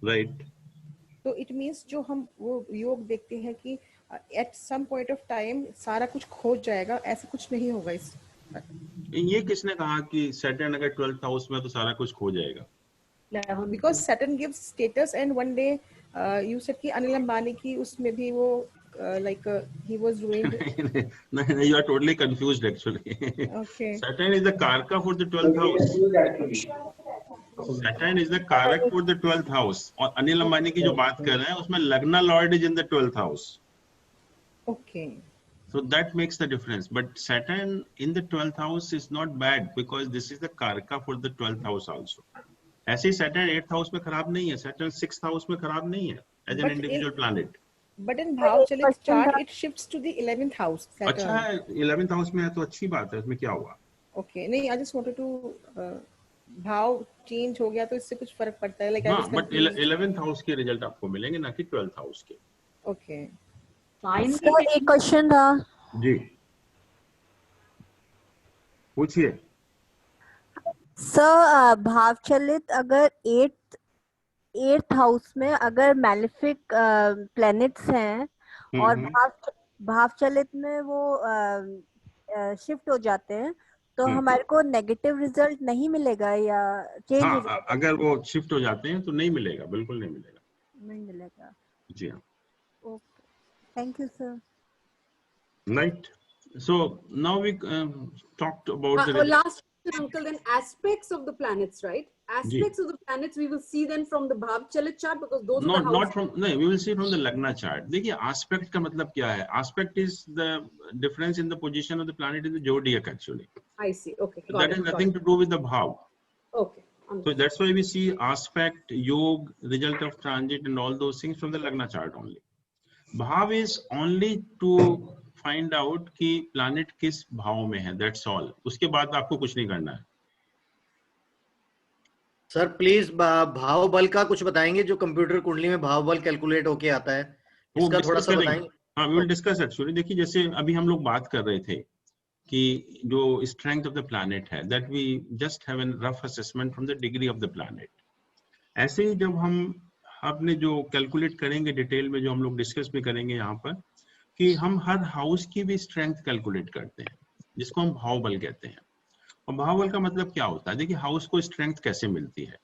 Right. तो इट मींस जो हम वो योग देखते हैं कि at some point of time सारा कुछ खो जाएगा, ऐसा कुछ नहीं होगा इस ये किसने कहा कि सैटर्न अगर 12th हाउस में तो सारा कुछ खो जाएगा? Because Saturn gives status and one day you said कि अनिल अंबानी की उसमें भी वो like he was ruined. No, you are totally confused actually. Okay. Saturn is the karaka for the 12th house. Saturn is the karak for the 12th house. और अनिल अंबानी की जो बात कर रहे हैं उसमें लग्ना Lord is in the 12th house. Okay. So that makes the difference. But Saturn in the 12th house is not bad because this is the karaka for the 12th house also. ऐसे ही Saturn 8th house में खराब नहीं है, Saturn 6th house में खराब नहीं है as an individual planet. But in Bhavchalit chart it shifts to the 11th house. Saturn. अच्छा है, 11th house में है तो अच्छी बात है, इसमें क्या हुआ? Okay, नहीं, I just wanted to भाव चेंज हो गया तो इससे कुछ फर्क पड़ता है, like हाँ, but 11th house के रिजल्ट आपको मिलेंगे ना कि 12th house के. Okay. Fine. सर एक क्वेश्चन था जी, पूछिए. सर भावचलित अगर 8th हाउस में अगर मैलेफिक प्लैनेट्स हैं और भावचलित में वो शिफ्ट हो जाते हैं तो हमारे को नेगेटिव रिजल्ट नहीं मिलेगा या चेंज हो जाएगा? अगर वो शिफ्ट हो जाते हैं तो नहीं मिलेगा, बिल्कुल नहीं मिलेगा. नहीं मिलेगा. जी हाँ. Okay, thank you sir. Right. So now we talked about the last uncle, then aspects of the planets, right? Aspects of the planets we will see then from the Bhavchalit chart because those are the houses. Not from, no, we will see from the Lagna chart. देखिए aspect का मतलब क्या है? Aspect is the difference in the position of the planet in the zodiac actually. I see. Okay. That has nothing to do with the bhav. Okay. So that's why we see aspect, yog, result of transit and all those things from the Lagna chart only. Bhav is only to find out कि planet किस भाव में है. That's all. उसके बाद आपको कुछ नहीं करना है. सर प्लीज भाव बल का कुछ बताएंगे, जो कंप्यूटर कुंडली में भाव बल कैलकुलेट होके आता है, इसका थोड़ा सा बताएंगे. हाँ, we will discuss actually. देखिए जैसे अभी हम लोग बात कर रहे थे कि जो strength of the planet है, that we just have a rough assessment from the degree of the planet. ऐसे ही जब हम अपने जो कैलकुलेट करेंगे डिटेल में, जो हम लोग डिस्कस भी करेंगे यहाँ पर, कि हम हर हाउस की भी स्ट्रेंथ कैलकुलेट करते हैं जिसको हम भाव बल कहते हैं. और भाव बल का मतलब क्या होता है? देखिए हाउस को स्ट्रेंथ कैसे मिलती है?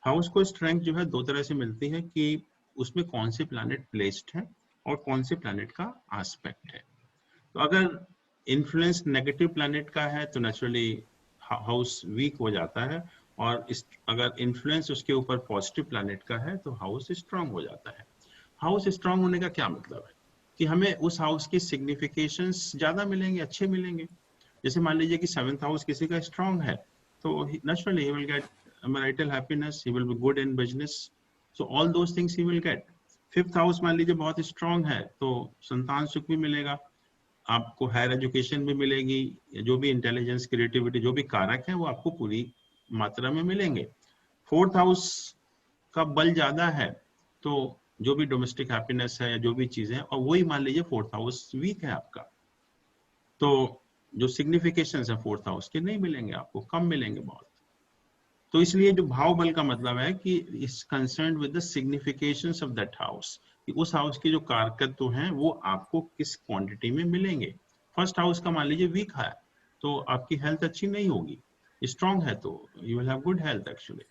हाउस को स्ट्रेंथ जो है दो तरह से मिलती है कि उसमें कौन से प्लैनेट प्लेस्ड है और कौन से प्लैनेट का एस्पेक्ट है. तो अगर इन्फ्लुएंस नेगेटिव प्लैनेट का है तो नेचुरली हाउस वीक हो जाता है, और अगर इन्फ्लुएंस उसके ऊपर पॉजिटिव प्लैनेट का है तो हाउस स्ट्रांग हो जाता है. हाउस स्ट्रांग होने का क्या मतलब है? कि हमें उस हाउस की सिग्निफिकेशंस ज्यादा मिलेंगे, अच्छे मिलेंगे. जैसे मान लीजिए कि 7th हाउस किसी का स्ट्रांग है तो naturally he will get marital happiness, he will be good in business, so all those things he will get. 5th house मान लीजिए बहुत स्ट्रांग है तो संतान सुख भी मिलेगा, आपको हायर एजुकेशन भी मिलेगी, जो भी इंटेलिजेंस, क्रिएटिविटी, जो भी कारक है वो आपको पूरी मात्रा में मिलेंगे. 4th हाउस का बल ज्यादा है तो जो भी डोमेस्टिक हैप्पीनेस है या जो भी चीजें हैं, और वही मान लीजिए 4th हाउस वीक है आपका, तो जो सिग्निफिकेशंस है 4th हाउस के नहीं मिलेंगे आपको, कम मिलेंगे बहुत. तो इसलिए जो भाव बल का मतलब है कि इस concern with the significations of that house, कि उस हाउस के जो कारकत्व हैं वो आपको किस क्वांटिटी में मिलेंगे. 1st हाउस का मान लीजिए वीक है तो आपकी हेल्थ अच्छी नहीं होगी, स्ट्रांग है तो you will have good health actually.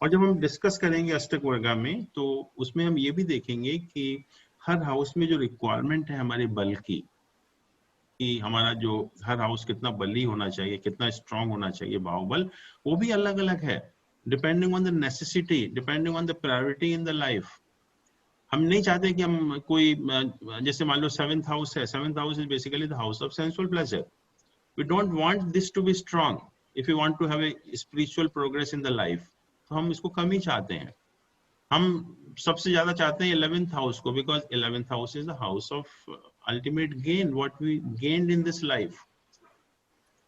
और जब हम डिस्कस करेंगे अष्टक वर्गा में तो उसमें हम ये भी देखेंगे कि हर हाउस में जो रिक्वायरमेंट है हमारे बल की, कि हमारा जो हर हाउस कितना बली होना चाहिए, कितना स्ट्रांग होना चाहिए भाव बल, वो भी अलग अलग है depending on the necessity, depending on the priority in the life. हम नहीं चाहते कि हम कोई, जैसे मान लो 7th हाउस है, 7th house is basically the house of sensual pleasure. We don't want this to be strong if you want to have a spiritual progress in the life, तो हम इसको कम ही चाहते हैं. हम सबसे ज्यादा चाहते हैं 11th हाउस को, because 11th house is the house of ultimate gain, what we gained in this life.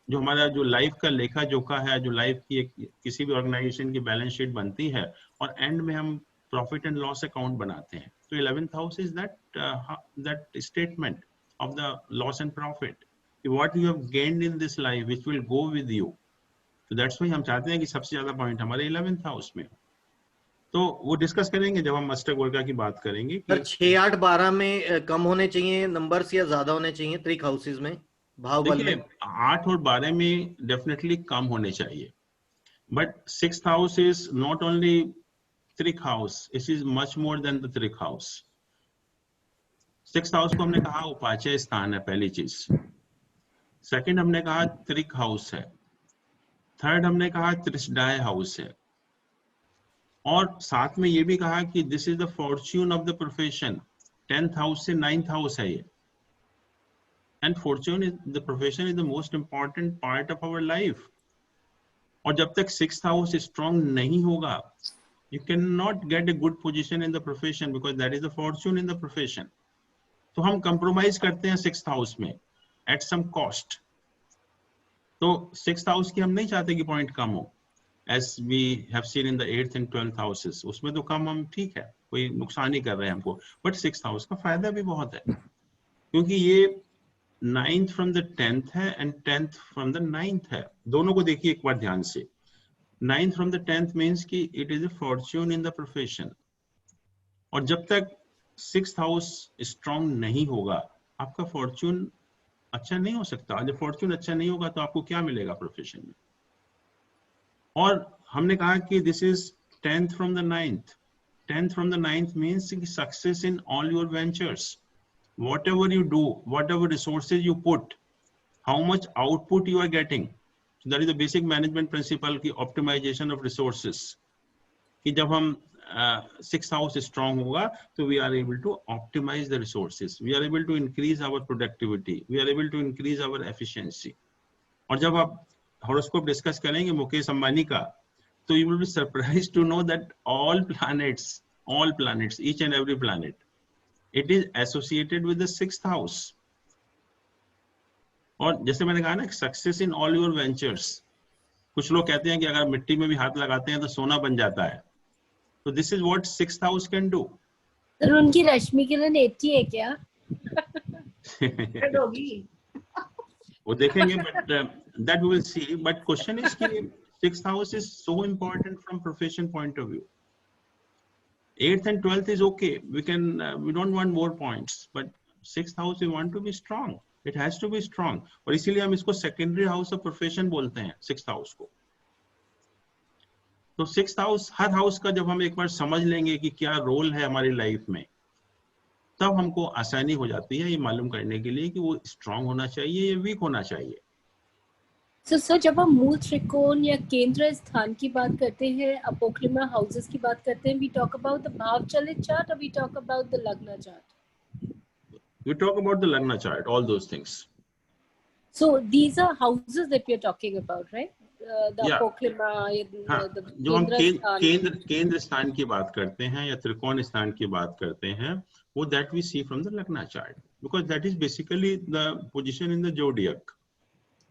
जो हमारा जो लाइफ का लेखा जोखा है, जो लाइफ की किसी भी ऑर्गेनाइजेशन की बैलेंस शीट बनती है और एंड में हम प्रॉफिट एंड लॉस अकाउंट बनाते हैं, तो 11th house is that statement of the loss and profit, what you have gained in this life which will go with you. तो दैट्स व्हाई हम चाहते हैं कि सबसे ज्यादा पॉइंट हमारे 11th हाउस में. तो वो डिस्कस करेंगे जब हम अष्टक वर्गा की बात करेंगे कि सर 6, 8, 12 में कम होने चाहिए नंबर्स या ज्यादा होने चाहिए त्रिक हाउसेज में, भाव बल देखिए में? 8 और 12 में डेफिनेटली कम होने चाहिए, but 6th house is not only trik house, it is much more than the trik house. 6th house को हमने कहा उपाचय स्थान है, पहली चीज। सेकंड हमने कहा त्रिक हाउस है। थर्ड हमने कहा त्रिशडाय हाउस है। और साथ में ये भी कहा कि this is the fortune of the profession. 10th house से 9th हाउस है ये। And fortune is the profession is the most important part of our life. और जब तक 6th हाउस स्ट्रॉन्ग नहीं होगा, you cannot get a good position in the profession because that is the fortune in the profession. तो हम compromise करते हैं 6th हाउस में at some cost. तो 6th हाउस की हम नहीं चाहते कि पॉइंट कम हो, as we have seen in the 8th and 12th houses. उसमें तो कम हम ठीक है, कोई नुकसान नहीं कर रहे हैं हमको, but 6th हाउस का फायदा भी बहुत है क्योंकि ये 9th from the 10th है and 10th from the 9th है। दोनों को देखिए एक बार ध्यान से। 9th from the 10th means कि it is a fortune in the profession. और जब तक 6th हाउस स्ट्रॉन्ग नहीं होगा, आपका फॉर्च्यून अच्छा नहीं हो सकता। जब फॉर्च्यून अच्छा नहीं होगा तो आपको क्या मिलेगा प्रोफेशन में। और हमने कहा कि this is 10th from the 9th. 10th from the 9th means success in all your ventures. Whatever you do, whatever resources you put, how much output you are getting. So that is the basic management principle की optimization of resources. कि जब हम 6th house strong होगा तो we are able to optimize the resources, we are able to increase our productivity, we are able to increase our efficiency. और जब आप horoscope discuss करेंगे मुकेश अंबानी का, तो you will be surprised to know that all planets, each and every planet, it is associated with the 6th house. और जैसे मैंने कहा ना, success in all your ventures. कुछ लोग कहते हैं कि अगर मिट्टी में भी हाथ लगाते हैं तो सोना बन जाता है। तो this is what 6th house can do. तो उनकी रश्मि किरण 80 है क्या? होगी वो देखेंगे, but that we will see. But question is कि 6th house is so important from profession point of view. 8th and 12th is okay, we don't want more points, but 6th house we want to be strong. It has to be strong. और इसीलिए हम इसको सेकेंडरी हाउस ऑफ प्रोफेशन बोलते हैं 6th हाउस को। तो 6th हाउस, हर हाउस का जब हम एक बार समझ लेंगे कि क्या रोल है हमारी लाइफ में, तब हमको आसानी हो जाती है ये मालूम करने के लिए कि वो स्ट्रांग होना चाहिए या वीक होना चाहिए। सर जब हम मूल त्रिकोण या केंद्र स्थान की बात करते हैं, अपोक्लिमा हाउसेस की बात करते हैं, वी टॉक अबाउट द भाव चलित चार्ट, और वी टॉक अबाउट द लग्न chart? We talk about the Lagna chart, all those things. So these are houses that we are talking about, right? The Yeah. apoklima, the जो हम केंद्र केंद्र स्थान की बात करते हैं या त्रिकोण स्थान की बात करते हैं, वो that we see from the Lagna chart, because that is basically the position in the zodiac.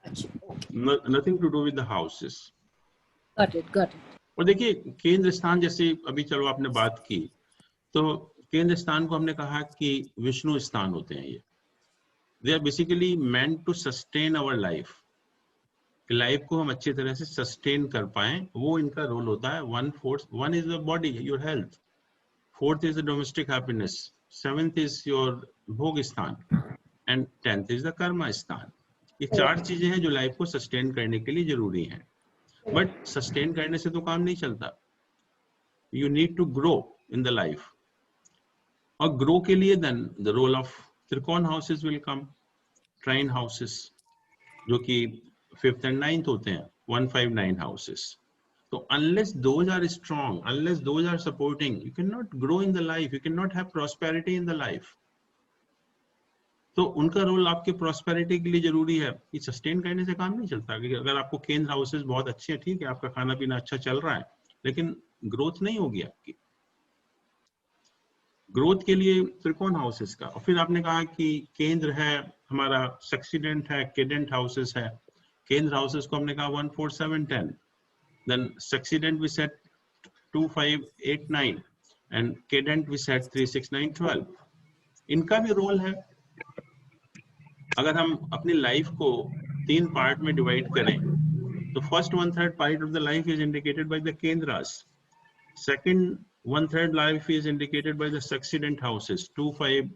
अच्छा, Nothing to do with the houses. got it. और देखिए केंद्र स्थान, जैसे अभी चलो आपने बात की, तो केंद्र स्थान को हमने कहा कि विष्णु स्थान होते हैं ये। They are basically meant to sustain our life, life को हम अच्छी तरह से सस्टेन कर पाए, वो इनका रोल होता है। 1 is the body, your health, 4th is the domestic happiness, 7th is your भोग स्थान, एंड 10th इज द कर्म स्थान। ये 4 चीजें हैं जो लाइफ को सस्टेन करने के लिए जरूरी हैं। बट सस्टेन करने से तो काम नहीं चलता, you need to grow in the life. और ग्रो के लिए then the role of trikona houses will come, trine houses, जो कि 5th and 9th होते हैं, 159 हाउसेस। तो unless those are strong, unless those are supporting, you cannot grow in the life, you cannot have prosperity in the life. तो उनका रोल आपके प्रॉस्पेरिटी के लिए जरूरी है। ये सस्टेन करने से काम नहीं चलता। कि अगर आपको केंद्र हाउसेस बहुत अच्छे हैं, ठीक है, आपका खाना पीना अच्छा चल रहा है, लेकिन ग्रोथ नहीं होगी आपकी। ग्रोथ के लिए त्रिकोण हाउसेस का। और फिर आपने कहा कि केंद्र है हमारा, सक्सीडेंट है, केडेंट हाउसेस है। केंद्र हाउसेस को हमने कहा 1, 4, 7, 10, then succedent we set 2, 5, 8, 9, and cadent we set 3, 6, 9, 12। इनका भी रोल है। अगर हम अपनी लाइफ को 3 पार्ट में डिवाइड करें, तो first 1/3 part of the life is indicated by the kendras, Second 1/3 life is indicated by the succedent houses, 2, 5,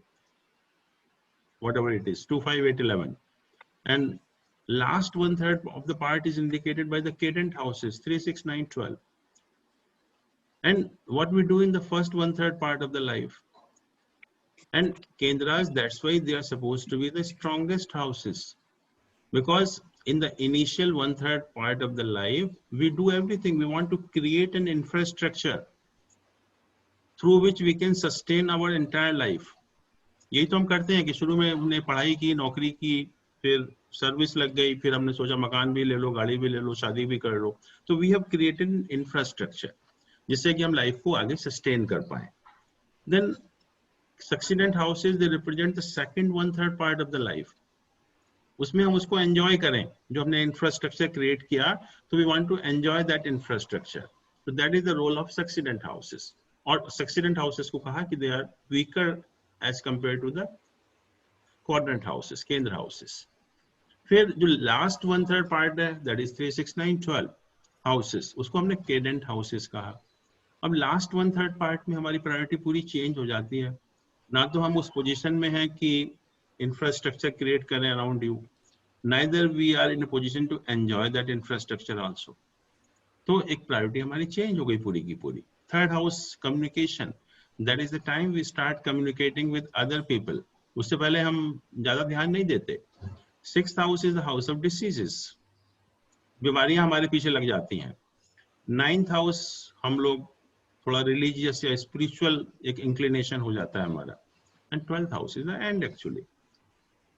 whatever it is, 2, 5, 8, 11. And last 1/3 of the part is indicated by the cadent houses, 3, 6, 9, 12. And what we do in the first 1/3 part of the life. And Kendras, that's why they are supposed to be the strongest houses. Because in the initial 1/3 part of the life, we do everything. We want to create an infrastructure through which we can sustain our entire life. यही तो हम करते हैं कि शुरू में हमने पढ़ाई की, नौकरी की, फिर सर्विस लग गई, फिर हमने सोचा मकान भी ले लो, गाड़ी भी ले लो, शादी भी कर लो. तो we have created an infrastructure जिससे कि हम लाइफ को आगे सस्टेन कर पाए. Then succedent houses they represent the second 1/3 part of the life. उसमें हम उसको एंजॉय करें जो हमने इंफ्रास्ट्रक्चर क्रिएट किया, तो we want to enjoy that infrastructure. So that is the role of succedent houses. और succedent houses को कहा कि they are weaker as compared to the quadrant houses, केंद्र houses. फिर जो last 1/3 part है, that is 3, 6, 9, 12 houses, उसको हमने cadent houses कहा. अब last 1/3 part में हमारी priority पूरी change हो जाती है. ना तो हम उस position में हैं कि infrastructure create करें around you, neither we are in a position to enjoy that infrastructure also. तो एक प्रायोरिटी हमारी चेंज हो गई पूरी की पूरी. Third house communication, that is the time we start communicating with other people. उससे पहले हम ज्यादा ध्यान नहीं देते. Sixth house is the house of diseases, बीमारियां हमारे पीछे लग जाती हैं. नाइन्थ हाउस हम लोग थोड़ा रिलीजियस या स्पिरिचुअल एक इंक्लिनेशन हो जाता है हमारा. And twelfth house is the end actually.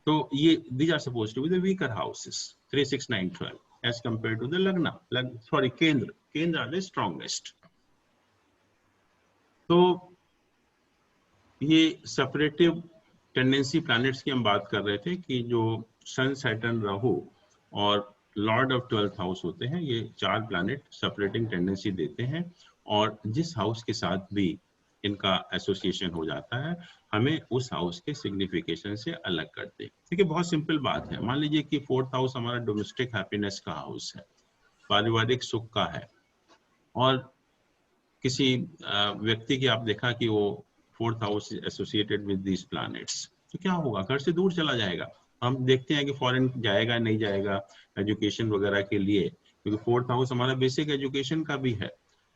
तो ये these are supposed to be the weaker houses, 3, 6, 9, 12. As compared to the Lagna, Kendra are the strongest. तो ये separative tendency planets की हम बात कर रहे थे कि जो सन, सैटर्न, राहु और लॉर्ड ऑफ 12th हाउस होते हैं, ये 4 प्लैनेट सेपरेटिंग टेंडेंसी देते हैं. और जिस हाउस के साथ भी इनका एसोसिएशन हो जाता है, हमें उस हाउस के सिग्निफिकेशन से अलग करते हैं. देखिए बहुत सिंपल बात है. मान लीजिए कि 4th हाउस हमारा डोमेस्टिक हैप्पीनेस का हाउस है, पारिवारिक सुख का है, और किसी व्यक्ति की आप देखा कि वो 4th house associated with these planets, तो क्या होगा? घर से दूर चला जाएगा. हम देखते हैं कि फॉरेन जाएगा नहीं जाएगा एजुकेशन वगैरह के लिए, क्योंकि 4th हाउस हमारा बेसिक एजुकेशन का भी है.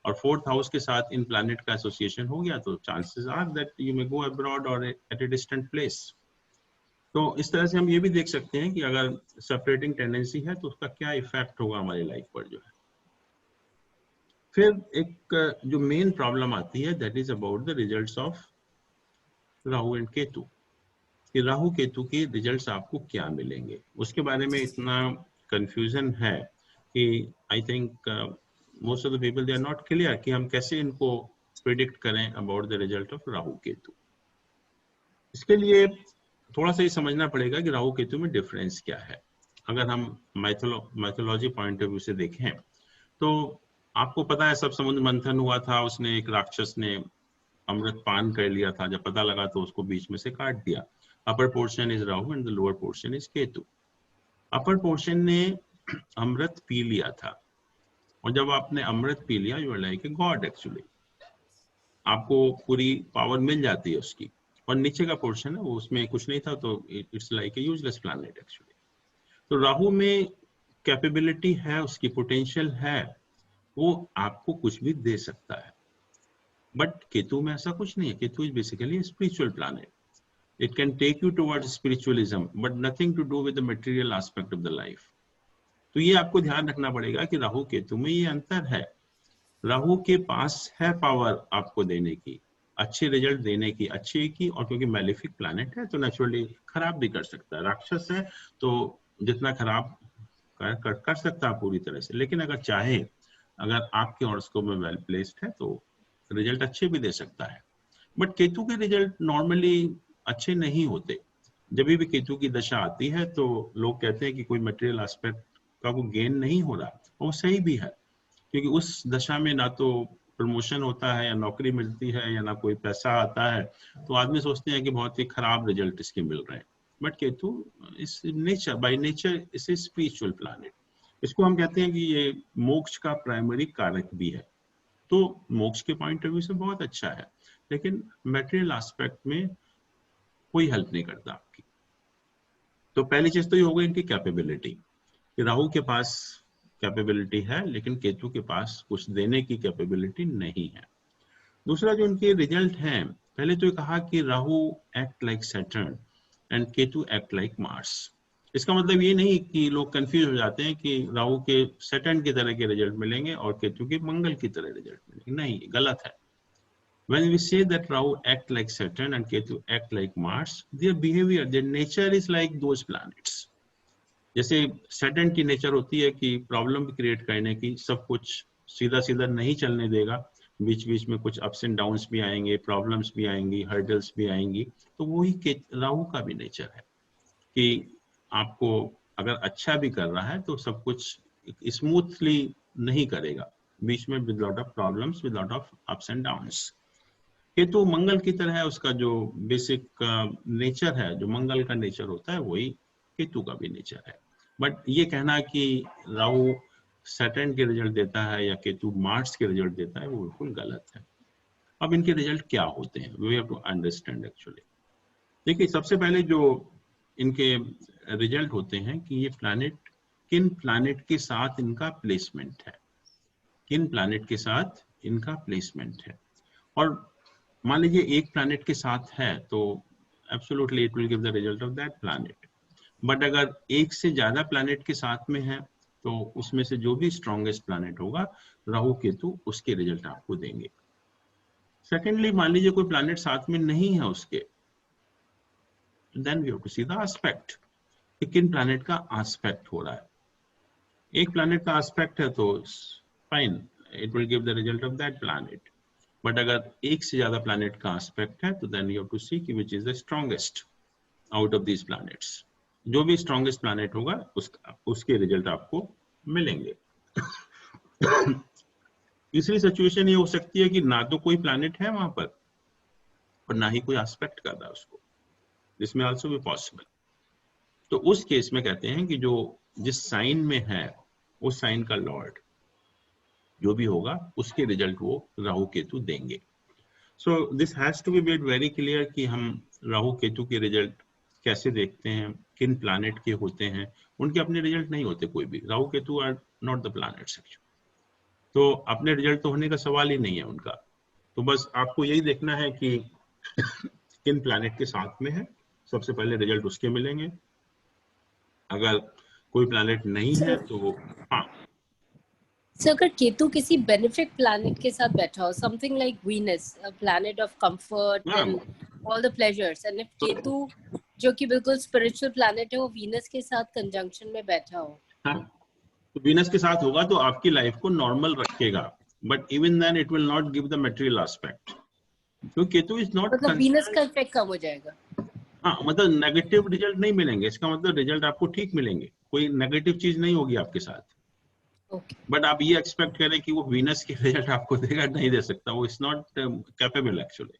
और 4th हाउस के साथ इन प्लैनेट का एसोसिएशन हो गया तो chances are that you may go abroad और एट ए डिस्टेंट प्लेस. तो इस तरह से हम ये भी देख सकते हैं कि अगर सेपरेटिंग टेंडेंसी है तो उसका क्या इफेक्ट होगा हमारी लाइफ पर जो है. फिर एक जो मेन प्रॉब्लम आती है, that is about the results of Rahu and Ketu. कि राहु केतु के रिजल्ट्स आपको क्या मिलेंगे, उसके बारे में इतना कंफ्यूजन है कि I think most of the people they are not clear कि हम कैसे इनको predict करें about the result of Rahu Ketu. इसके लिए थोड़ा सा ये समझना पड़ेगा कि राहु केतु में डिफरेंस क्या है. अगर हम माइथोलॉजी पॉइंट ऑफ व्यू से देखें तो आपको पता है सब समुद्र मंथन हुआ था, उसने एक राक्षस ने अमृत पान कर लिया था, जब पता लगा तो उसको बीच में से काट दिया. Upper portion is Rahu and the lower portion is Ketu. Upper portion ने अमृत पी लिया था, और जब आपने अमृत पी लिया you are like a god actually, आपको पूरी पावर मिल जाती है उसकी. और नीचे का पोर्शन है वो उसमें कुछ नहीं था, तो it's like a useless planet actually. तो राहु में कैपेबिलिटी है, उसकी पोटेंशियल है, वो आपको कुछ भी दे सकता है. बट केतु में ऐसा कुछ नहीं है. Ketu is basically spiritual planet. It can take you towards spiritualism but nothing to do with the material aspect of the life. तो ये आपको ध्यान रखना पड़ेगा कि राहु केतु में ये अंतर है. राहु के पास है पावर आपको देने की, अच्छे रिजल्ट देने की, अच्छे की, और क्योंकि मैलेफिक प्लैनेट है तो नेचुरली खराब भी कर सकता है. राक्षस है तो जितना खराब कर सकता है पूरी तरह से, लेकिन अगर चाहे, अगर आपके हॉरोस्कोप में वेल प्लेस्ड है तो रिजल्ट अच्छे भी दे सकता है. बट केतु के रिजल्ट नॉर्मली अच्छे नहीं होते. जब भी केतु की दशा आती है तो लोग कहते हैं कि कोई मटेरियल एस्पेक्ट का को गेन नहीं हो रहा, और वो सही भी है, क्योंकि उस दशा में ना तो प्रमोशन होता है या नौकरी मिलती है या ना कोई पैसा आता है, तो आदमी सोचते हैं कि बहुत ही खराब रिजल्ट इसके मिल रहे हैं. बट केतु इस नेचर, बाय नेचर इस स्पिरिचुअल प्लैनेट. इसको हम कहते हैं कि ये मोक्ष का प्राइमरी कारक भी है. तो मोक्ष के पॉइंट ऑफ व्यू से बहुत अच्छा है, लेकिन मटेरियल एस्पेक्ट में कोई हेल्प नहीं करता आपकी। तो पहली चीज तो ये हो गई इनकी कैपेबिलिटी, कि राहु के पास कैपेबिलिटी है लेकिन केतु के पास कुछ देने की कैपेबिलिटी नहीं है। दूसरा जो इनके रिजल्ट हैं, पहले तो ये कहा कि Rahu act like Saturn and Ketu act like Mars. इसका मतलब ये नहीं कि लोग कंफ्यूज हो जाते हैं कि राहु के सैटर्न की तरह के रिजल्ट मिलेंगे और केतु के मंगल की तरह रिजल्ट मिलेंगे, नहीं, गलत है। When we say that Rahu act like Saturn and Ketu act like Mars, their behavior, their nature is like those planets. जैसे सैटर्न की नेचर होती है कि प्रॉब्लम क्रिएट करने की, सब कुछ सीधा सीधा नहीं चलने देगा, बीच बीच में कुछ अप्स एंड डाउन्स भी आएंगे, प्रॉब्लम्स भी आएंगी, हर्डल्स भी आएंगी। तो वही राहु का भी नेचर है कि आपको अगर अच्छा भी कर रहा है तो सब कुछ स्मूथली नहीं करेगा, बीच में with lot of problems, with lot of ups and downs. Ketu Mangal की तरह है, उसका जो बेसिक नेचर है, जो मंगल का नेचर होता है वही केतु का भी नेचर है। बट ये कहना कि राहु सैटर्न के रिजल्ट देता है या केतु मार्स के रिजल्ट देता है, वो बिल्कुल गलत है। अब इनके रिजल्ट क्या होते हैं, we have to understand actually. देखिए, सबसे पहले जो इनके रिजल्ट होते हैं कि ये प्लैनेट, किन प्लैनेट के साथ इनका प्लेसमेंट है, किन प्लैनेट के साथ इनका प्लेसमेंट है। और मान लीजिए एक प्लैनेट के साथ है तो absolutely it will give the result of that planet. But अगर एक से ज्यादा प्लैनेट के साथ में है तो उसमें से जो भी स्ट्रॉन्गेस्ट प्लैनेट होगा राहु केतु, उसके रिजल्ट आपको देंगे। सेकेंडली, मान लीजिए कोई प्लैनेट साथ में नहीं है उसके, then we have to see the aspect, कि किन प्लैनेट का एस्पेक्ट हो रहा है। एक प्लैनेट का एस्पेक्ट है तो fine, it will give the result of that planet. But अगर एक से ज्यादा प्लैनेट का एस्पेक्ट है तो देन यू हैव टू सी कि which is the strongest out of these planets. जो भी स्ट्रॉन्गेस्ट प्लैनेट होगा उसके रिजल्ट आपको मिलेंगे। तीसरी सिचुएशन ये हो सकती है कि ना तो कोई प्लैनेट है वहां पर और ना ही कोई एस्पेक्ट कर रहा है उसको, दिस में आल्सो बी पॉसिबल। तो उस केस में कहते हैं कि जो जिस साइन में है उस साइन का लॉर्ड जो भी होगा उसके रिजल्ट वो राहु केतु देंगे। So this has to be made very clear कि हम राहु केतु के रिजल्ट कैसे देखते हैं, किन प्लैनेट के होते हैं। उनके अपने रिजल्ट नहीं होते कोई भी, Rahu Ketu are not the planets actually, तो अपने रिजल्ट तो होने का सवाल ही नहीं है उनका। तो बस आपको यही देखना है कि किन प्लैनेट के साथ में है, सबसे पहले रिजल्ट उसके मिलेंगे। अगर कोई प्लैनेट नहीं है तो हाँ। So, अगर केतु किसी बेनिफिक प्लैनेट के साथ बैठा हो, something like Venus, a planet of comfort and all the pleasures, and if Ketu जो कि बिल्कुल स्पिरिचुअल प्लैनेट है वो वीनस के साथ कंजंक्शन में बैठा हो, हाँ, तो वीनस के साथ होगा तो आपकी लाइफ को नॉर्मल रखेगा, but even then it will not give the material aspect, क्योंकि केतु इज नॉट, मतलब वीनस का इफेक्ट कम हो जाएगा। हाँ, मतलब नेगेटिव रिजल्ट नहीं मिलेंगे, इसका मतलब रिजल्ट आपको ठीक मिलेंगे, कोई नेगेटिव चीज नहीं होगी आपके साथ। बट आप ये एक्सपेक्ट करें कि वो वीनस के रिजल्ट आपको देगा, नहीं दे सकता, वो इज नॉट कैपेबल एक्चुअली।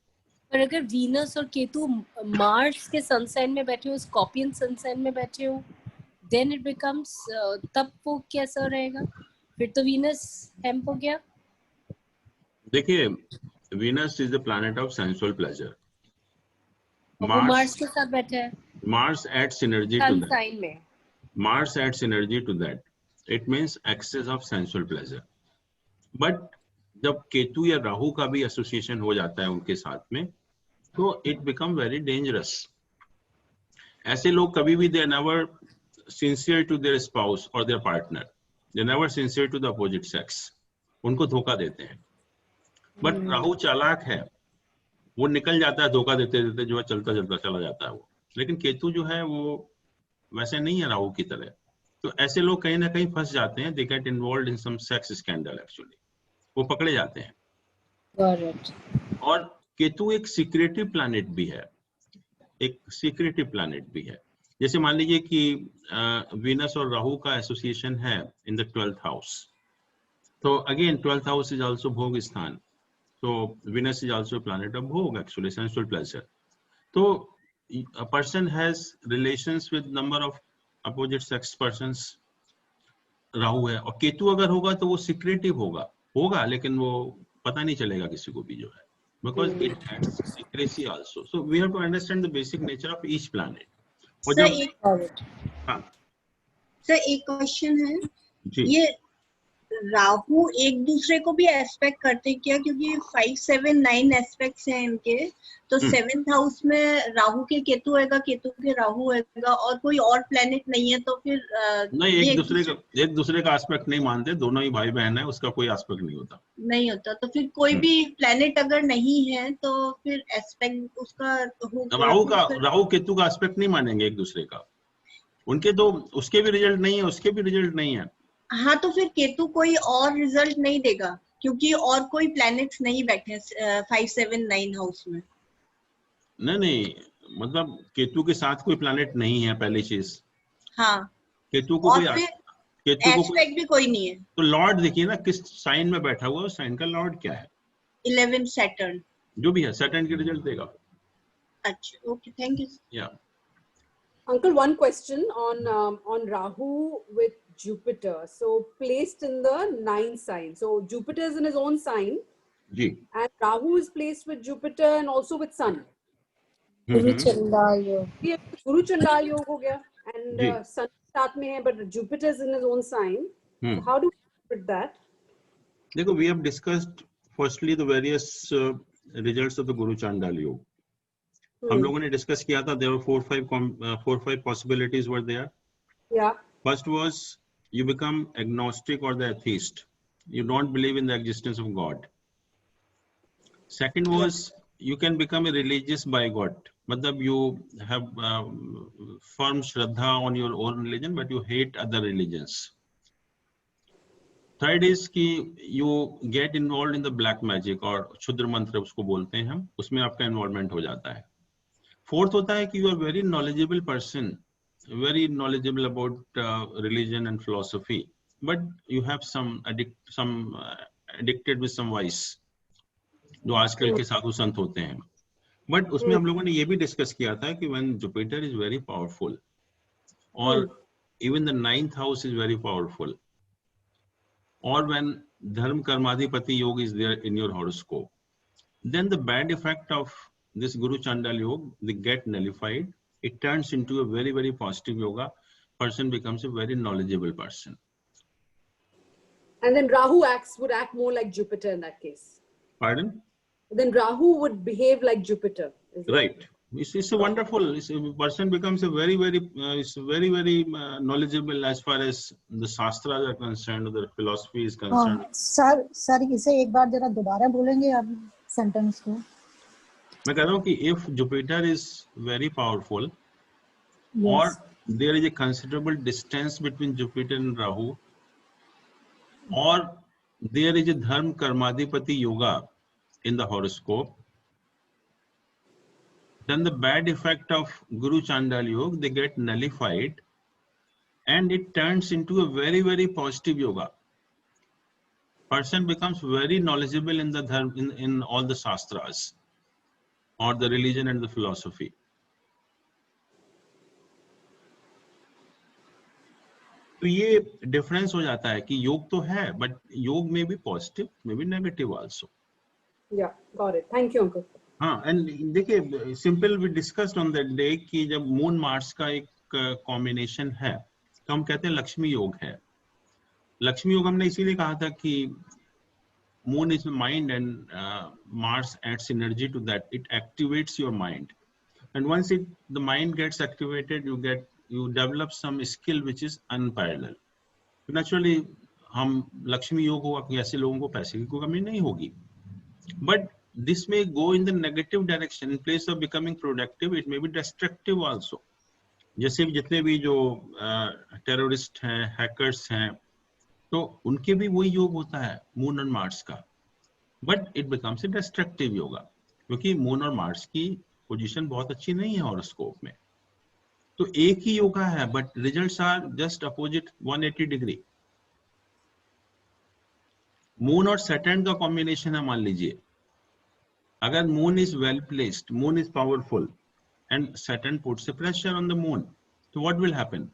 पर अगर वीनस और केतु मार्स के सन साइन में बैठे हो, स्कॉर्पियन सन साइन में बैठे हो, देन इट बिकम्स, तब वो कैसा रहेगा? फिर तो वीनस हेम्प हो गया। देखिए, Venus is the planet of sensual pleasure, Mars के साथ बैठा है, Mars adds energy to sun that, sign में Mars adds energy to that, it means excess of sensual pleasure. But जब केतु या राहु का भी एसोसिएशन हो जाता है उनके साथ में, तो इट बिकम वेरी डेंजरस। ऐसे लोग कभी भी they never sincere to their spouse और their partner, they never sincere to the opposite sex, उनको धोखा देते हैं। बट राहु चालाक है, वो निकल जाता है धोखा देते देते, जो है चलता चलता चला जाता है वो। लेकिन केतु जो है वो वैसे नहीं है राहु की तरह, तो ऐसे लोग कहीं ना कहीं फंस जाते हैं, they get involved in some sex scandal actually, वो पकड़े जाते हैं। और केतु एक सीक्रेटिव प्लैनेट भी है, एक सीक्रेटिव प्लैनेट भी है। जैसे मान लीजिए कि वीनस और राहु का एसोसिएशन है इन द 12th हाउस, तो again 12th house is also भोग स्थान, तो Venus is also planet of भोग एक्चुअली, सेंसुअल प्लेजर। तो a person has relations with number of opposite sex persons, Rahu है, और केतु अगर होगा तो वो सीक्रेटिव होगा, लेकिन वो पता नहीं चलेगा किसी को भी जो है, because it adds secrecy also. So we have to understand the basic nature of each planet. और सर जब एक हाँ सर एक क्वेश्चन है, जी ये राहु एक दूसरे को भी एस्पेक्ट करते क्या? क्योंकि 5, 7, 9 एस्पेक्ट्स हैं इनके, तो 7th हाउस में राहु के केतु होएगा, केतु के राहु होएगा, और कोई और प्लेनेट नहीं है, तो फिर नहीं, ये एक दूसरे का एस्पेक्ट नहीं मानते, दोनों ही भाई बहन है, उसका कोई एस्पेक्ट नहीं होता, नहीं होता। तो फिर कोई भी प्लेनेट अगर नहीं है तो फिर एस्पेक्ट उसका राहु केतु का एस्पेक्ट नहीं मानेंगे एक दूसरे का, उनके तो उसके भी रिजल्ट नहीं है, उसके भी रिजल्ट नहीं है। हाँ, तो फिर केतु कोई और रिजल्ट नहीं देगा क्योंकि और कोई प्लैनेट्स नहीं बैठे 5, 7, 9 हाउस में। नहीं, मतलब केतु के साथ कोई प्लैनेट नहीं है, पहली चीज। हाँ, केतु को और फिर एस्पेक्ट भी कोई नहीं है। तो लॉर्ड देखिए ना किस साइन में बैठा हुआ है, साइन का लॉर्ड क्या है? 11 सैटर्न, जो भी है सैटर्न के रिजल्ट देगा। अच्छा, ओके, थैंक यू। या Uncle, one question on Rahu with Jupiter. So placed in the 9th sign. So Jupiter is in his own sign. जी। And Rahu is placed with Jupiter and also with Sun. गुरु चंडाल योग। ये गुरु चंडाल योग हो गया, and Sun साथ में है, but Jupiter is in his own sign. So how do we interpret that? देखो, we have discussed firstly the various results of the Guru Chandal Yoga. हम लोगों ने डिस्कस किया था, there were 4-5 possibilities were there. Yeah. First was you become agnostic or the atheist. You don't believe in the existence of God. Second was you can become a religious by God. मतलब you have firm shraddha on your own religion, but you hate other religions. Third is कि you get involved in the black magic और क्षुद्र मंत्र उसको बोलते हैं हम, उसमें आपका इन्वॉल्वमेंट हो जाता है। फोर्थ होता है कि you are very knowledgeable person, very knowledgeable about religion and philosophy, but you have some addicted with some vice, जो आजकल के साधु संत होते हैं। बट उसमें हम लोगों ने ये भी डिस्कस किया था कि when Jupiter is very powerful और even the 9th house is very powerful, और when dharma karmadhipati yoga is there in your horoscope, then the bad effect of this Guru Chandal Yoga, they get nullified. It turns into a very, very positive yoga. Person becomes a very knowledgeable person. And then Rahu would act more like Jupiter in that case. Pardon? Then Rahu would behave like Jupiter. Right. It's a wonderful. A person becomes a very, very, very knowledgeable as far as the shastras are concerned, or the philosophy is concerned. Sir इसे एक बार जरा दोबारा बोलेंगे आप सेंटेंस को? मैं कह रहा हूँ कि if Jupiter is very powerful, or there is a considerable distance between Jupiter and Rahu, or there is a dharma karmadipati yoga in the horoscope, then the bad effect of Guru Chandal Yoga, they get nullified and it turns into a very, very positive yoga. Person becomes very knowledgeable in the dharma, in all the shastras or the religion and the philosophy. तो ये डिफरेंस हो जाता है कि योग तो है, बट योग में भी पॉजिटिव में भी negative also. Yeah, got it. Thank you, uncle. हाँ, एंड देखिए simple we discussed on that day कि जब मून मार्स का एक कॉम्बिनेशन है तो हम कहते हैं लक्ष्मी योग है। लक्ष्मी योग हमने इसीलिए कहा था कि moon is the mind and Mars adds energy to that. It activates your mind, and once the mind gets activated, you develop some skill which is unparalleled. Naturally, हम लक्ष्मी योग होगा कि ऐसे लोगों को पैसे की कोई कमी नहीं होगी, but this may go in the negative direction. In place of becoming productive, it may be destructive also. जैसे जितने भी जो टेररिस्ट हैं, हैकर्स हैं, तो उनके भी वही योग होता है मून और मार्स का, but it becomes A destructive yoga, क्योंकि मून और मार्स की पोजीशन बहुत अच्छी नहीं है हॉरोस्कोप में। तो एक ही योगा है but results are just opposite 180 degree. Moon और सैटर्न का कॉम्बिनेशन है, मान लीजिए अगर moon is well placed, moon is powerful and Saturn puts a pressure on the moon, तो what will happen?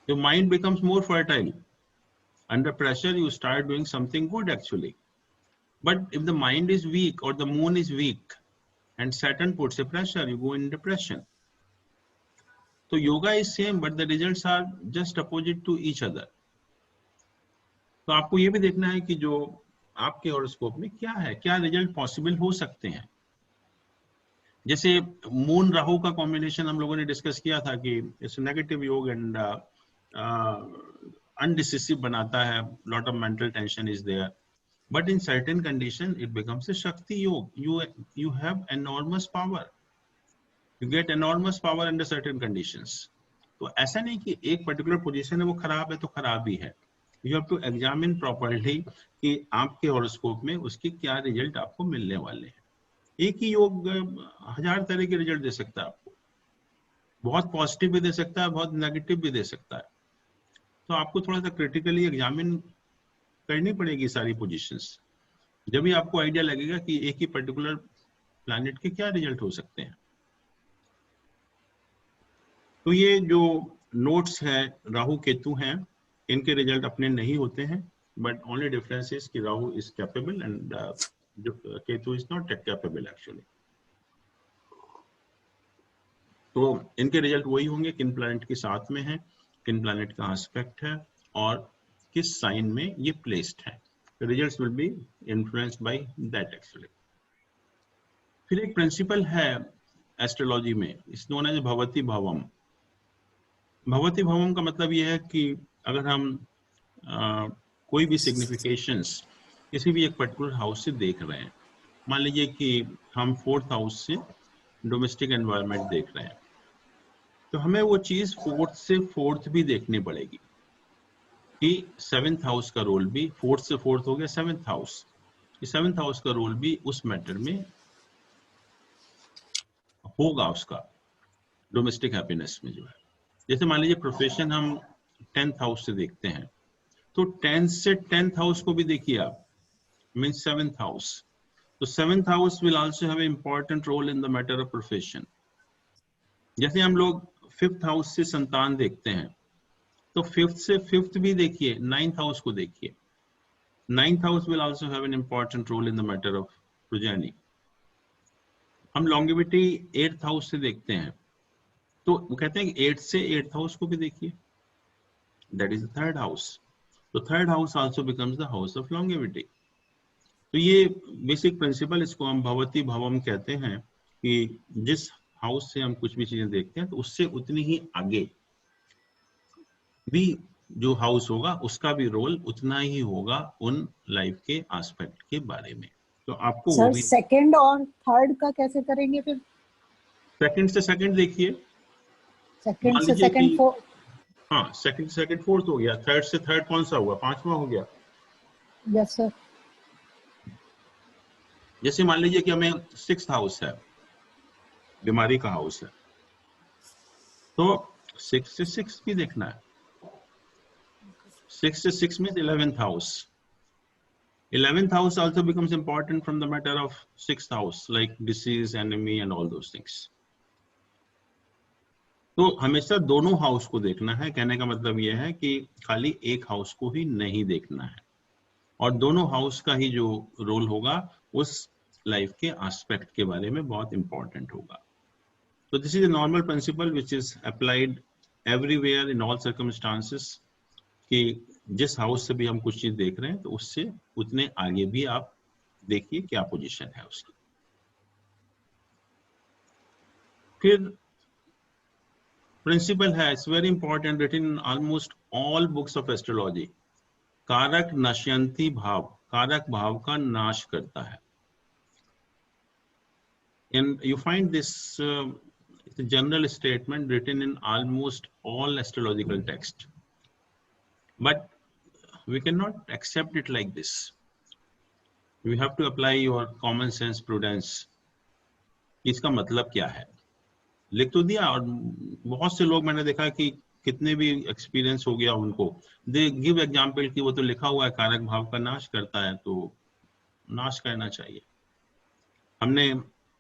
Your mind becomes more fertile. Under pressure, you start doing something good actually. But if the mind is weak or the moon is weak and Saturn puts a pressure, you go in depression. So yoga is same, but the results are just opposite to each other. तो आपको ये भी देखना है कि जो आपके हॉरोस्कोप में क्या है, क्या रिजल्ट पॉसिबल हो सकते हैं. जैसे मून राहु का कॉम्बिनेशन हम लोगों ने डिस्कस किया था कि it's negative yoga and undecisive बनाता है, lot of mental tension is there, but in certain condition it becomes a shakti yoga. You have enormous power, you get enormous power under certain conditions. तो ऐसा नहीं कि एक पर्टिकुलर पोजीशन है वो खराब है तो खराब ही है. You have to examine properly कि आपके हॉरोस्कोप में उसके क्या रिजल्ट आपको मिलने वाले हैं. एक ही योग 1000 तरह के रिजल्ट दे सकता है आपको, बहुत पॉजिटिव भी दे सकता है, बहुत नेगेटिव भी दे सकता है. तो आपको थोड़ा सा क्रिटिकली एग्जामिन करनी पड़ेगी सारी पोजीशंस, जब भी आपको आइडिया लगेगा कि एक ही पर्टिकुलर प्लैनेट के क्या रिजल्ट हो सकते हैं. तो ये जो नोट्स है राहु केतु हैं, इनके रिजल्ट अपने नहीं होते हैं, बट ओनली डिफरेंस इज कि Rahu is capable and Ketu is not capable actually. तो इनके रिजल्ट वही होंगे किन प्लैनेट के साथ में है, किन प्लैनेट का एस्पेक्ट है और किस साइन में ये प्लेस्ड है. Results will be influenced by that actually. फिर एक प्रिंसिपल है एस्ट्रोलॉजी में, इस नोन एज भवति भवम. भवति भवम का मतलब यह है कि अगर हम कोई भी सिग्निफिकेशंस किसी भी एक पर्टिकुलर हाउस से देख रहे हैं, मान लीजिए कि हम 4th हाउस से डोमेस्टिक एनवायरनमेंट देख रहे हैं, तो हमें वो चीज 4th से 4th भी देखनी पड़ेगी कि 7th हाउस का रोल भी, 4th से 4th हो गया 7th हाउस, 7th हाउस का रोल भी उस मैटर में होगा उसका डोमेस्टिक हैप्पीनेस में जो है. जैसे मान लीजिए प्रोफेशन हम 10th हाउस से देखते हैं, तो 10th से 10th हाउस को भी देखिए आप, मीन्स 7th हाउस. तो 7th house will also have an important role in the matter of profession. जैसे हम लोग 5th हाउस से संतान देखते हैं, तो 5th से 5th भी देखिए, 9th हाउस को देखिए. 9th house will also have an important role in the matter of progeny. हम लॉन्गेविटी 8th हाउस से देखते हैं, तो वो कहते हैं कि 8th से 8th हाउस को भी देखिए, that is the 3rd house. तो 3rd house also becomes the house of longevity. तो ये बेसिक प्रिंसिपल, इसको हम भवति भवम कहते हैं कि जिस हाउस से हम कुछ भी चीजें देखते हैं तो उससे उतनी ही आगे भी जो हाउस होगा उसका भी रोल उतना ही होगा उन लाइफ के एस्पेक्ट के बारे में. तो आपको सर सेकंड और थर्ड का कैसे करेंगे फिर? सेकंड से सेकंड देखिए, सेकंड से सेकंड फोर्थ. हाँ, सेकंड से सेकंड फोर्थ हो गया, थर्ड से थर्ड कौन सा हुआ, 5वां हो गया. Yes sir. जैसे मान लीजिए कि हमें 6th हाउस है, बीमारी का हाउस है, तो 6 से 6 भी देखना है. 6 से 6 means 11th house. 11th house also becomes important from the matter of 6th house, like disease, enemy and all those things. तो हमेशा दोनों हाउस को देखना है. कहने का मतलब यह है कि खाली एक हाउस को ही नहीं देखना है, और दोनों हाउस का ही जो रोल होगा उस लाइफ के एस्पेक्ट के बारे में बहुत इंपॉर्टेंट होगा. तो this is a normal principal which is applied everywhere in all circumstances, कि जिस हाउस से भी हम कुछ चीज देख रहे हैं तो उससे उतने आगे भी आप देखिए क्या पोजीशन है उसकी. फिर प्रिंसिपल है, it's very important, written in almost all books of astrology. कारक नश्यंती भाव, कारक भाव का नाश करता है. And you find this general statement written in almost all astrological texts, but we cannot accept it like this. We have to apply your common sense prudence. इसका मतलब क्या है, लिख तो दिया, और बहुत से लोग मैंने देखा कि कितने भी एक्सपीरियंस हो गया उनको, दे गिव एग्जाम्पल कि वो तो लिखा हुआ है कारक भाव का नाश करता है तो नाश करना चाहिए. हमने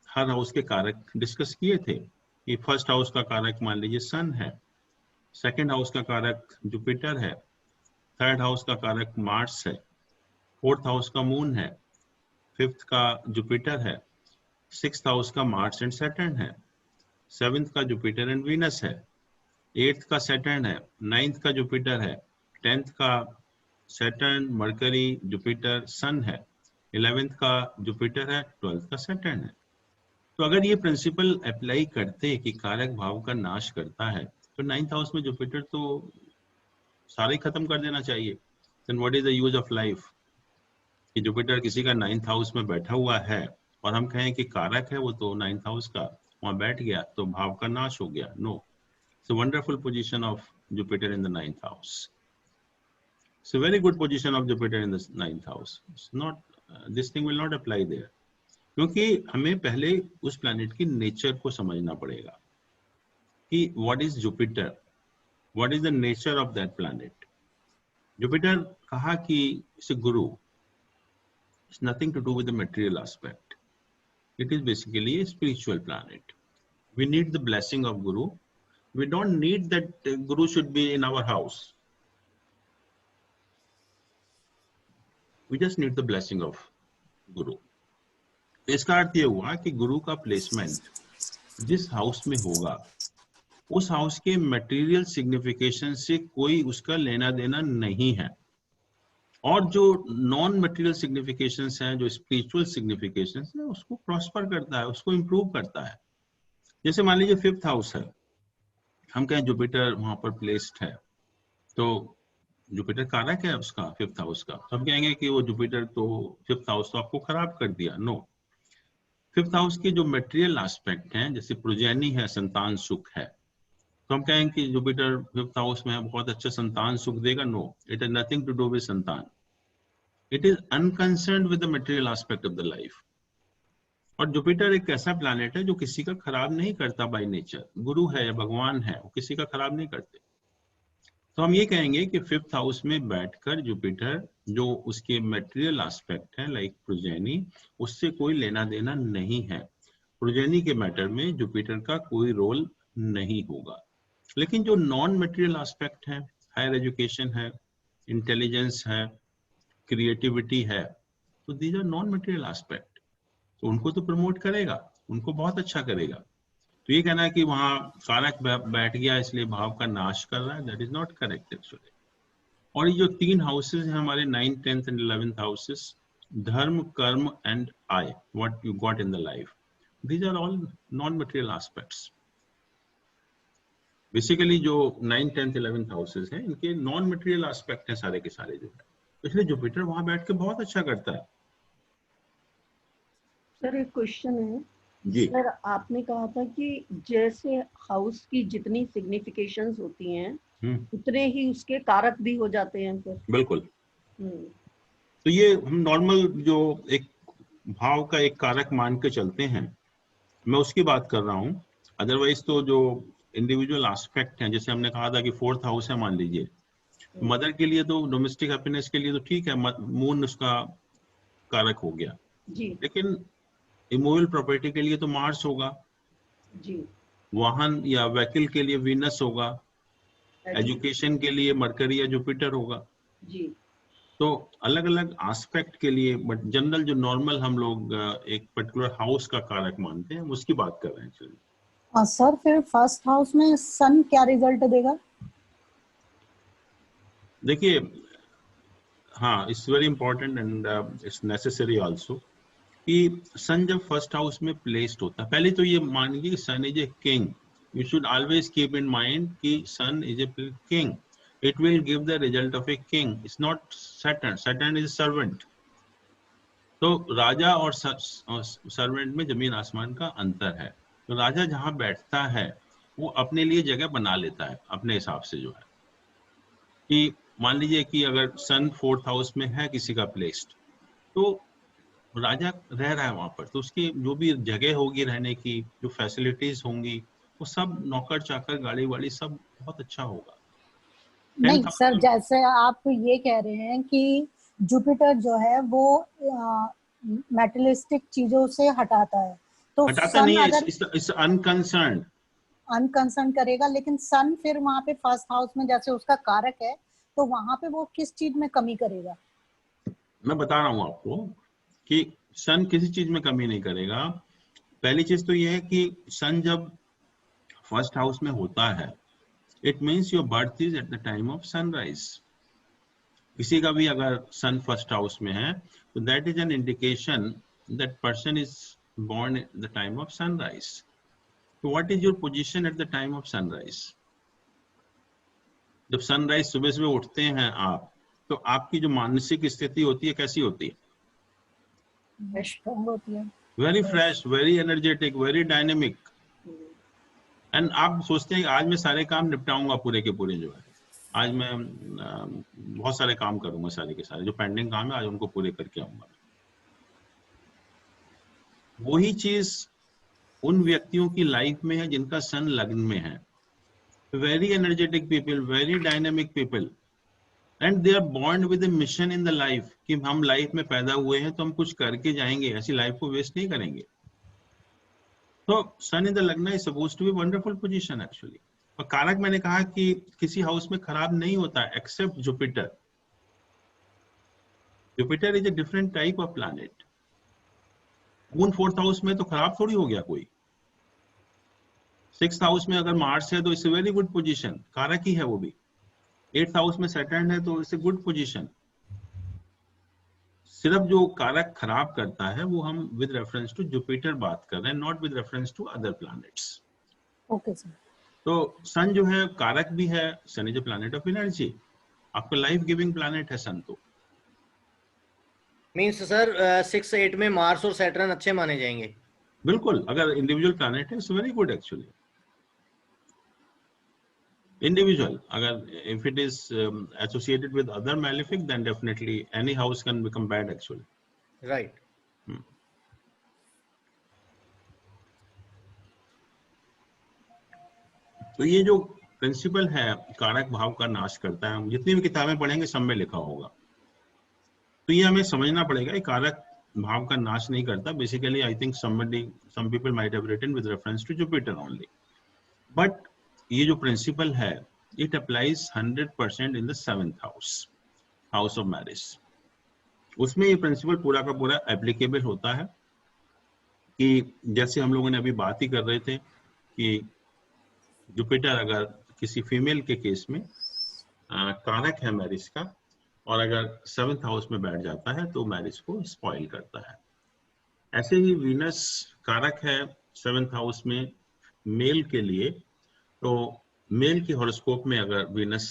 हर हाउस के कारक डिस्कस किए थे कि फर्स्ट हाउस का कारक मान लीजिए सन है, सेकंड हाउस का कारक जुपिटर है, थर्ड हाउस का कारक मार्स है, फोर्थ हाउस का मून है, फिफ्थ का जुपिटर है, सिक्स्थ हाउस का मार्स एंड सैटर्न है, सेवेंथ का जुपिटर एंड वीनस है, एट्थ का सैटर्न है, नाइन्थ का जुपिटर है, टेंथ का सैटर्न मरकरी जुपिटर सन है, 11th का जुपिटर है, 12th का सैटर्न है। तो अगर ये प्रिंसिपल अप्लाई करते कि कारक भाव का नाश करता है, तो 9th हाउस में जुपिटर तो सारे खत्म कर देना चाहिए। Then what is the use of life कि जुपिटर किसी का 9th हाउस में बैठा हुआ है और हम कहें कि कारक है वो तो 9th हाउस का वहां बैठ गया तो भाव का नाश हो गया। No, it's a wonderful position of Jupiter in the 9th house. It's a very good position of Jupiter in the 9th house. It's not, this thing will not apply there, क्योंकि हमें पहले उस प्लैनेट की नेचर को समझना पड़ेगा कि what is Jupiter, what is the nature of that planet. Jupiter कहा कि it's a Guru, it's nothing to do with the material aspect. It is basically a spiritual planet. We need the blessing of Guru. We don't need that Guru should be in our house. We just need the blessing of Guru. इसका अर्थ ये हुआ कि गुरु का प्लेसमेंट जिस हाउस में होगा उस हाउस के मटेरियल सिग्निफिकेशन से कोई उसका लेना देना नहीं है, और जो नॉन मटेरियल सिग्निफिकेशंस हैं, जो स्पिरिचुअल सिग्निफिकेशंस हैं, उसको प्रॉस्पर करता है, उसको इम्प्रूव करता है। जैसे मान लीजिए 5th हाउस है, हम कहें जुपिटर वहां पर प्लेस्ड है, तो जुपिटर कारक है उसका 5th हाउस का, तो हम कहेंगे कि वो जुपिटर तो 5th हाउस तो आपको खराब कर दिया। नो, 5th हाउस के जो मटेरियल एस्पेक्ट हैं, जैसे प्रोजेनी है, संतान सुख है, तो हम कहेंगे कि जुपिटर 5th हाउस में है, बहुत अच्छा संतान सुख देगा। No, it is nothing to do with santan, it is unconcerned with the material aspect of the life. और जुपिटर एक ऐसा प्लैनेट है जो किसी का खराब नहीं करता बाय नेचर, गुरु है या भगवान है, वो किसी का खराब नहीं करते। तो हम ये कहेंगे कि 5th हाउस में बैठकर जुपिटर जो उसके मटेरियल एस्पेक्ट है लाइक प्रोजेनी, उससे कोई लेना देना नहीं है। प्रोजेनी के मैटर में जुपिटर का कोई रोल नहीं होगा। लेकिन जो नॉन मटेरियल एस्पेक्ट है, हायर एजुकेशन है, इंटेलिजेंस है, क्रिएटिविटी है, तो these are non material aspect, तो उनको तो प्रमोट करेगा, उनको बहुत अच्छा करेगा। तो ये कहना है कि वहां कारक बैठ गया इसलिए भाव का नाश कर रहा है, that is not correct actually. और ये जो 3 हाउसेस हैं हमारे 9th, 10th and 11th houses, धर्म, कर्म एंड आई, what you got in the life, these are all non material aspects. Basically जो 9th, 10th, 11th हाउसेस हैं, इनके नॉन मटेरियल एस्पेक्ट हैं सारे के सारे जो है, इसलिए जुपिटर वहां बैठ के बहुत अच्छा करता है। सर एक क्वेश्चन है जी। सर, आपने कहा था कि जैसे हाउस की जितनी सिग्निफिकेशंस होती हैं उतने ही उसके कारक भी हो जाते हैं फिर। बिल्कुल। तो ये हम नॉर्मल जो एक भाव का एक कारक मान के चलते हैं, मैं उसकी बात कर रहा हूँ। अदरवाइज तो जो इंडिविजुअल एस्पेक्ट हैं, जैसे हमने कहा था कि 4th हाउस है मान लीजिए, मदर के लिए तो डोमेस्टिक हैप्पीनेस के लिए तो ठीक है, मून उसका कारक हो गया जी, लेकिन इमोरल प्रॉपर्टी के लिए तो मार्स होगा जी, वाहन या व्हीकल के लिए वीनस होगा, एजुकेशन के लिए मरकरी या जुपिटर होगा। जी, तो अलग अलग एस्पेक्ट के लिए, बट जनरल जो नॉर्मल हम लोग एक पर्टिकुलर हाउस का कारक मानते हैं उसकी बात कर रहे हैं एक्चुअली। सर फिर 1st हाउस में सन क्या रिजल्ट देगा? देखिए, हाँ, it's very important and it's necessary also कि सन जब 1st हाउस में प्लेस्ड होता है, पहले तो ये मानिए कि sun is a king, you should always keep in mind कि sun is a king, it will give the result of a king, it's not Saturn, Saturn is a servant। तो राजा और सर्वेंट में जमीन आसमान का अंतर है। तो राजा जहां बैठता है वो अपने लिए जगह बना लेता है अपने हिसाब से, जो है कि मान लीजिए कि अगर सन 4th हाउस में है किसी का प्लेस्ड, तो राजा रह रहा है वहां पर, तो उसकी जो भी जगह होगी रहने की, जो फैसिलिटीज होंगी, वो सब नौकर चाकर गाड़ी वाड़ी सब बहुत अच्छा होगा। नहीं सर, जैसे आप ये कह रहे हैं कि जुपिटर जो है वो मेटलिस्टिक चीजों से हटाता है, तो हटाता नहीं है, इस अनकंसर्न्ड करेगा, लेकिन सन फिर वहां पे 1st हाउस में जैसे उसका कारक है, तो वहां पे वो किस चीज में कमी करेगा? मैं बता रहा हूँ आपको कि सन किसी चीज में कमी नहीं करेगा। पहली चीज तो ये है कि सन जब फर्स्ट हाउस में होता है, it means your birth is at the time of sunrise. किसी का भी अगर सन फर्स्ट हाउस में है तो that is an indication that person is born at the time of sunrise. So what is your position at the time of sunrise? जब सनराइज सुबह सुबह उठते हैं आप, तो आपकी जो मानसिक स्थिति होती है कैसी होती है? स्ट्रांग होती है, very fresh, very energetic, very dynamic. And आप सोचते हैं कि आज मैं सारे काम निपटाऊंगा पूरे के पूरे, जो है आज मैं बहुत सारे काम करूंगा, सारे के सारे जो पेंडिंग काम है आज उनको पूरे करके आऊंगा। वही चीज उन व्यक्तियों की लाइफ में है जिनका सन लग्न में है। Very energetic people, very dynamic people, and they are born with a mission in the life कि हम लाइफ में पैदा हुए हैं तो हम कुछ करके जाएंगे, ऐसी लाइफ को वेस्ट नहीं करेंगे। तो sun in the lagna is supposed to be wonderful position actually. और कारक मैंने कहा कि किसी हाउस में खराब नहीं होता except Jupiter. Jupiter is a different type of planet. Moon fourth house में तो खराब थोड़ी हो गया कोई। सिक्स्थ हाउस में अगर मार्स है तो it's a very good position, कारक ही है वो भी। एट्थ हाउस में सैटर्न है तो इट्स अ गुड पोजीशन। सिर्फ जो कारक खराब करता है वो हम विद रेफरेंस टू जुपिटर बात कर रहे हैं, not with reference to other planets. Okay sir. तो सन जो है कारक भी है, sun is a planet of energy, आपका लाइफ गिविंग प्लैनेट है सन। तो मीन्स सर 6 8 में मार्स और सैटर्न अच्छे माने जाएंगे? बिल्कुल, अगर इंडिविजुअल प्लैनेट है it's very good actually. Individual अगर if it is associated with other malefic then definitely any house can become bad actually. Right. तो ये जो प्रिंसिपल है कारक भाव का नाश करता है, हम जितनी भी किताबें पढ़ेंगे सब में लिखा होगा। तो ये हमें समझना पड़ेगा, ये कारक भाव का नाश नहीं करता। Basically I think some people might have written with reference to Jupiter only, but ये जो प्रिंसिपल है it applies 100% in the 7th house, house of marriage। उसमें ये प्रिंसिपल पूरा का पूरा एप्लीकेबल होता है कि जैसे हम लोगों ने अभी बात ही कर रहे थे कि जुपिटर अगर किसी फीमेल के केस में कारक है मैरिज का, और अगर 7th हाउस में बैठ जाता है तो मैरिज को स्पॉइल करता है। ऐसे ही वीनस कारक है 7th हाउस में मेल के लिए, तो मेल की हॉरोस्कोप में अगर वीनस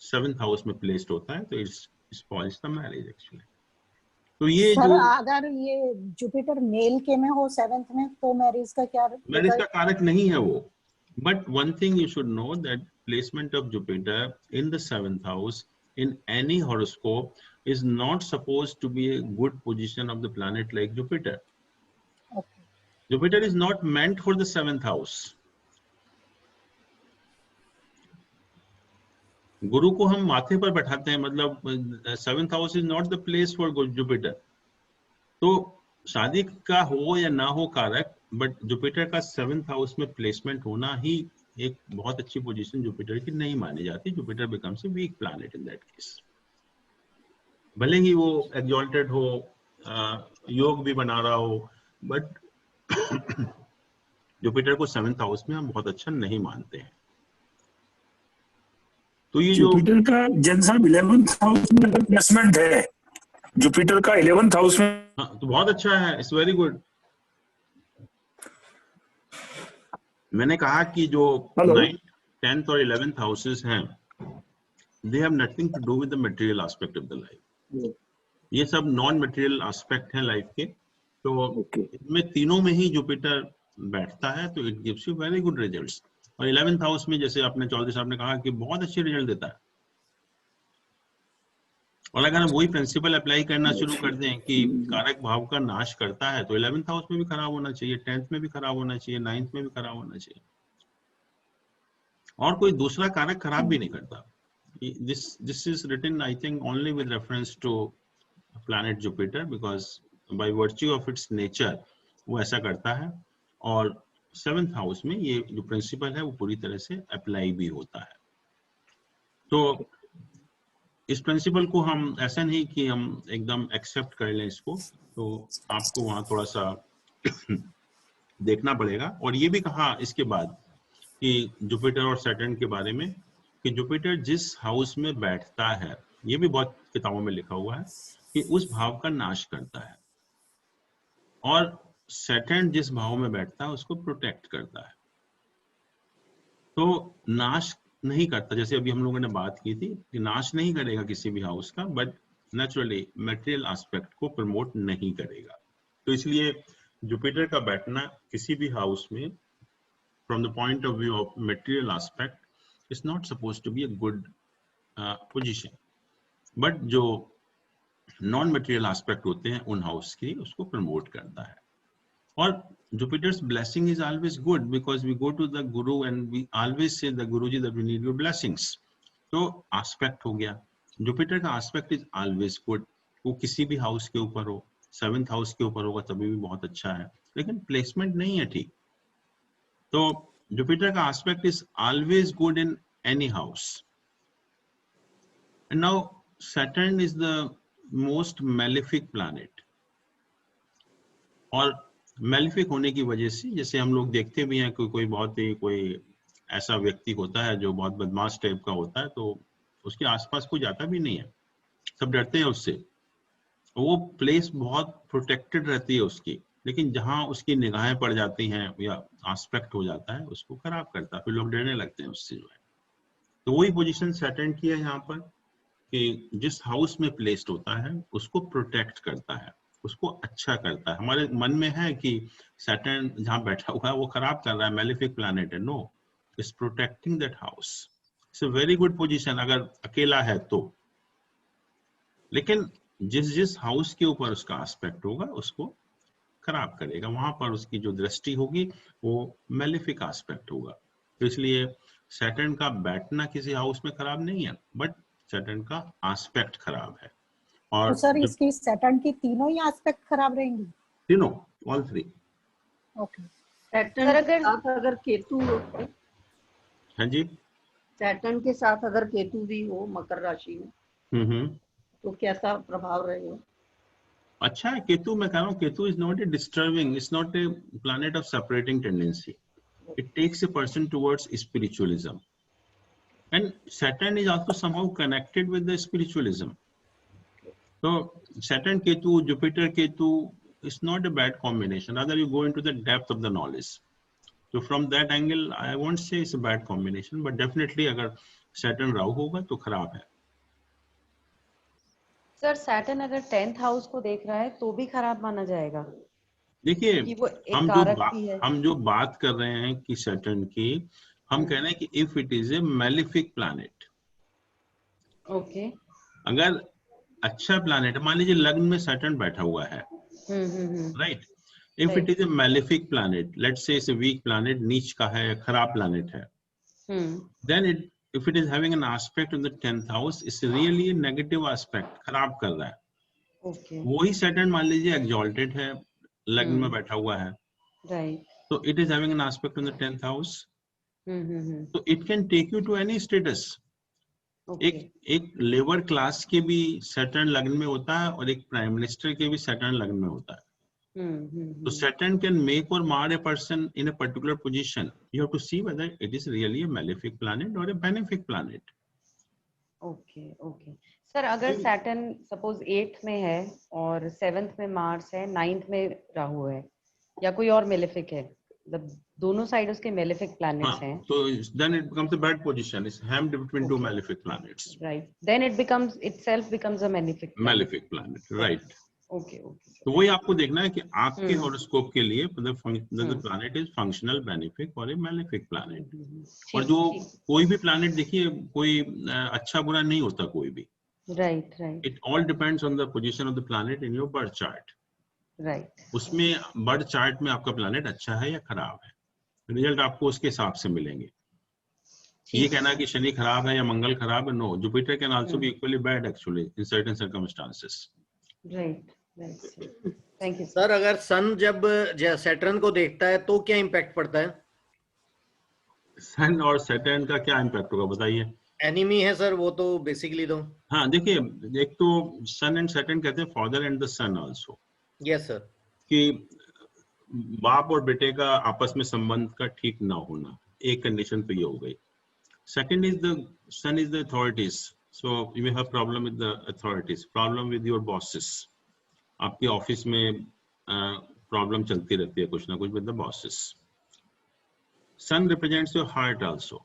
7th हाउस में प्लेस्ड होता है तो it's spoils the marriage actually. तो ये सर, जो अगर ये जुपिटर मेल के में हो 7th में तो मैरिज का क्या? मैरिज का कारक नहीं है वो। But one thing you should know that placement of Jupiter in the 7th house in any horoscope is not supposed to be a good position of the planet like Jupiter. Okay. Jupiter is not meant for the 7th house. गुरु को हम माथे पर बैठाते हैं, मतलब 7th house is not the place for Jupiter. तो शादी का हो या ना हो कारक, बट जुपिटर का 7th हाउस में प्लेसमेंट होना ही एक बहुत अच्छी पोजीशन जुपिटर की नहीं मानी जाती। Jupiter becomes a weak planet in that case. भले ही वो एक्सॉल्टेड हो, योग भी बना रहा हो, बट जुपिटर को 7th हाउस में हम बहुत अच्छा नहीं मानते हैं। तो ये जुपिटर का जन साहब 11th हाउस में अगर प्लेसमेंट है, जुपिटर का 11th हाउस में, तो बहुत अच्छा है, इट्स वेरी गुड। मैंने कहा कि जो 9th, 10th और 11th हाउसेस हैं, they have nothing to do with the material aspect of the life। ये सब नॉन मटेरियल एस्पेक्ट है लाइफ के। तो इनमें तीनों में ही जुपिटर बैठता है तो it gives you very good results. और 11th हाउस में जैसे आपने चौधरी साहब ने कहा कि बहुत अच्छे रिजल्ट देता है। और अगर हम वही प्रिंसिपल अप्लाई करना शुरू कर दें कि कारक भाव का नाश करता है, तो 11th हाउस में भी खराब होना चाहिए, 10th में भी खराब होना चाहिए, 9th में भी खराब होना चाहिए, और कोई दूसरा कारक खराब भी नहीं करता। This is written I think only with reference to planet Jupiter because by virtue of its nature वो ऐसा करता है। और 7th हाउस में ये जो प्रिंसिपल है वो पूरी तरह से अप्लाई भी होता है। तो इस प्रिंसिपल को हम ऐसा नहीं कि हम एकदम एक्सेप्ट कर लें इसको, तो आपको वहाँ थोड़ा सा देखना पड़ेगा। और ये भी कहा इसके बाद कि जुपिटर और सैटर्न के बारे में कि जुपिटर जिस हाउस में बैठता है, ये भी बहुत किताबों में लिखा हुआ है कि उस भाव का नाश करता है, और सैटर्न जिस भाव में बैठता है उसको प्रोटेक्ट करता है। तो नाश नहीं करता, जैसे अभी हम लोगों ने बात की थी कि नाश नहीं करेगा किसी भी हाउस का, बट नेचुरली मटेरियल एस्पेक्ट को प्रमोट नहीं करेगा। तो इसलिए जुपिटर का बैठना किसी भी हाउस में from the point of view of material aspect is not supposed to be a good position, but जो नॉन मटेरियल एस्पेक्ट होते हैं उन हाउस की उसको प्रमोट करता है। और Jupiter's blessing is always good because we go to the Guru and we always say the Guruji that we need your blessings. तो aspect हो गया, Jupiter का aspect is always good, वो किसी भी हाउस के ऊपर हो, 7th हाउस के ऊपर होगा तभी भी बहुत अच्छा है, लेकिन प्लेसमेंट नहीं है ठीक। तो Jupiter का aspect is always good in any house. And now Saturn is the most malefic planet, और मेलिफिक होने की वजह से जैसे हम लोग देखते भी हैं कि कोई बहुत ही कोई ऐसा व्यक्ति होता है जो बहुत बदमाश टाइप का होता है, तो उसके आसपास कोई जाता भी नहीं है, सब डरते हैं उससे। वो प्लेस बहुत प्रोटेक्टेड रहती है उसकी, लेकिन जहां उसकी निगाहें पड़ जाती हैं या एस्पेक्ट हो जाता है उसको खराब करता है, फिर लोग डरने लगते हैं उससे जो है। तो वही पोजीशन सैटर्न की है यहाँ पर कि जिस हाउस में प्लेस्ड होता है उसको प्रोटेक्ट करता है, उसको अच्छा करता है। हमारे मन में है कि सैटर्न जहां बैठा हुआ है वो खराब कर रहा है, मेलिफिक प्लैनेट है, no, it's protecting that house. It's a very good position अगर अकेला है तो, लेकिन जिस हाउस के ऊपर उसका एस्पेक्ट होगा उसको खराब करेगा, वहां पर उसकी जो दृष्टि होगी वो मेलिफिक एस्पेक्ट होगा। तो इसलिए सैटर्न का बैठना किसी हाउस में खराब नहीं है, बट सैटर्न का एस्पेक्ट खराब है। और तो सर इसकी सैटर्न की तीनों ही एस्पेक्ट खराब रहेंगी? तीनों, ऑल थ्री। ओके। सैटर्न के साथ अगर केतु हो, हाँ जी, सैटर्न के साथ अगर केतु भी हो मकर राशि में, तो कैसा प्रभाव रहेगा? अच्छा है केतु, मैं कह रहा हूँ Ketu is not a disturbing, it's not a planet of separating tendency, it takes a person towards spiritualism, and Saturn is also somehow connected with the spiritualism. So Saturn Ketu, Jupiter Ketu is not a bad combination. Rather, you go into the depth of the knowledge. So from that angle, I won't say it's a bad combination, but definitely अगर Saturn राहु होगा तो खराब है। सर Saturn अगर 10th हाउस को देख रहा है तो भी खराब माना जाएगा? देखिए हम जो बात कर रहे हैं कि Saturn की, हम कह रहे हैं कि if it is a malefic planet, okay, अगर अच्छा प्लैनेट, मान लीजिए लग्न में सैटर्न बैठा हुआ है, right, if it is a malefic planet, let's say it's a weak planet, नीच का है, खराब प्लैनेट है, then if it is having an aspect in the 10th house, it's really a negative aspect, खराब कर रहा है। okay. वही सैटर्न मान लीजिए एक्सॉल्टेड है, लग्न में बैठा हुआ है, right, तो it is having an aspect in the 10th house, तो it can take you to any status. एक लेबर क्लास के भी सैटर्न लग्न में होता है और एक प्राइम मिनिस्टर के भी सैटर्न लग्न में होता है। तो सैटर्न कैन मेक और mar a person in a particular position, you have to see whether it is really a malefic planet और a benefic planet. Okay okay sir, अगर सैटर्न सपोज 8th में है और 7th में मार्स है, 9th में राहु है या कोई और मेलेफिक है, दोनों साइड उसके मेलेफिक प्लैनेट्स हैं, तो then it becomes a bad position, it's hammed between two malefic planets, right, then it itself becomes a malefic planet, right, okay. तो वही आपको देखना है कि आपके हॉरोस्कोप के लिए the planet is functional, benefic और a malefic planet। और जो कोई भी planet देखिए, कोई अच्छा बुरा नहीं होता कोई भी, right, it all depends on the position of the planet in your birth chart, right, उसमें बर्थ चार्ट में आपका प्लैनेट अच्छा है या खराब है, रिजल्ट आपको उसके हिसाब से मिलेंगे। ये कहना कि शनि खराब है या मंगल खराब है, no, Jupiter can also be equally bad actually in certain circumstances. Right, thank you sir. अगर सन जब सैटर्न को देखता है तो क्या इम्पैक्ट पड़ता है? सन और सैटर्न का क्या इम्पैक्ट होगा बताइए? एनिमी है सर वो तो बेसिकली तो। हाँ देखिए, एक तो सन एंड सैटर्न कहते हैं father and the son also. Yes sir. कि बाप और बेटे का आपस में संबंध का ठीक ना होना, एक कंडीशन तो ये हो गई। Second is the sun is the authorities, so you may have problem with the authorities, problem with your bosses. आपके ऑफिस में प्रॉब्लम चलती रहती है कुछ ना कुछ with the bosses. Sun represents your heart also,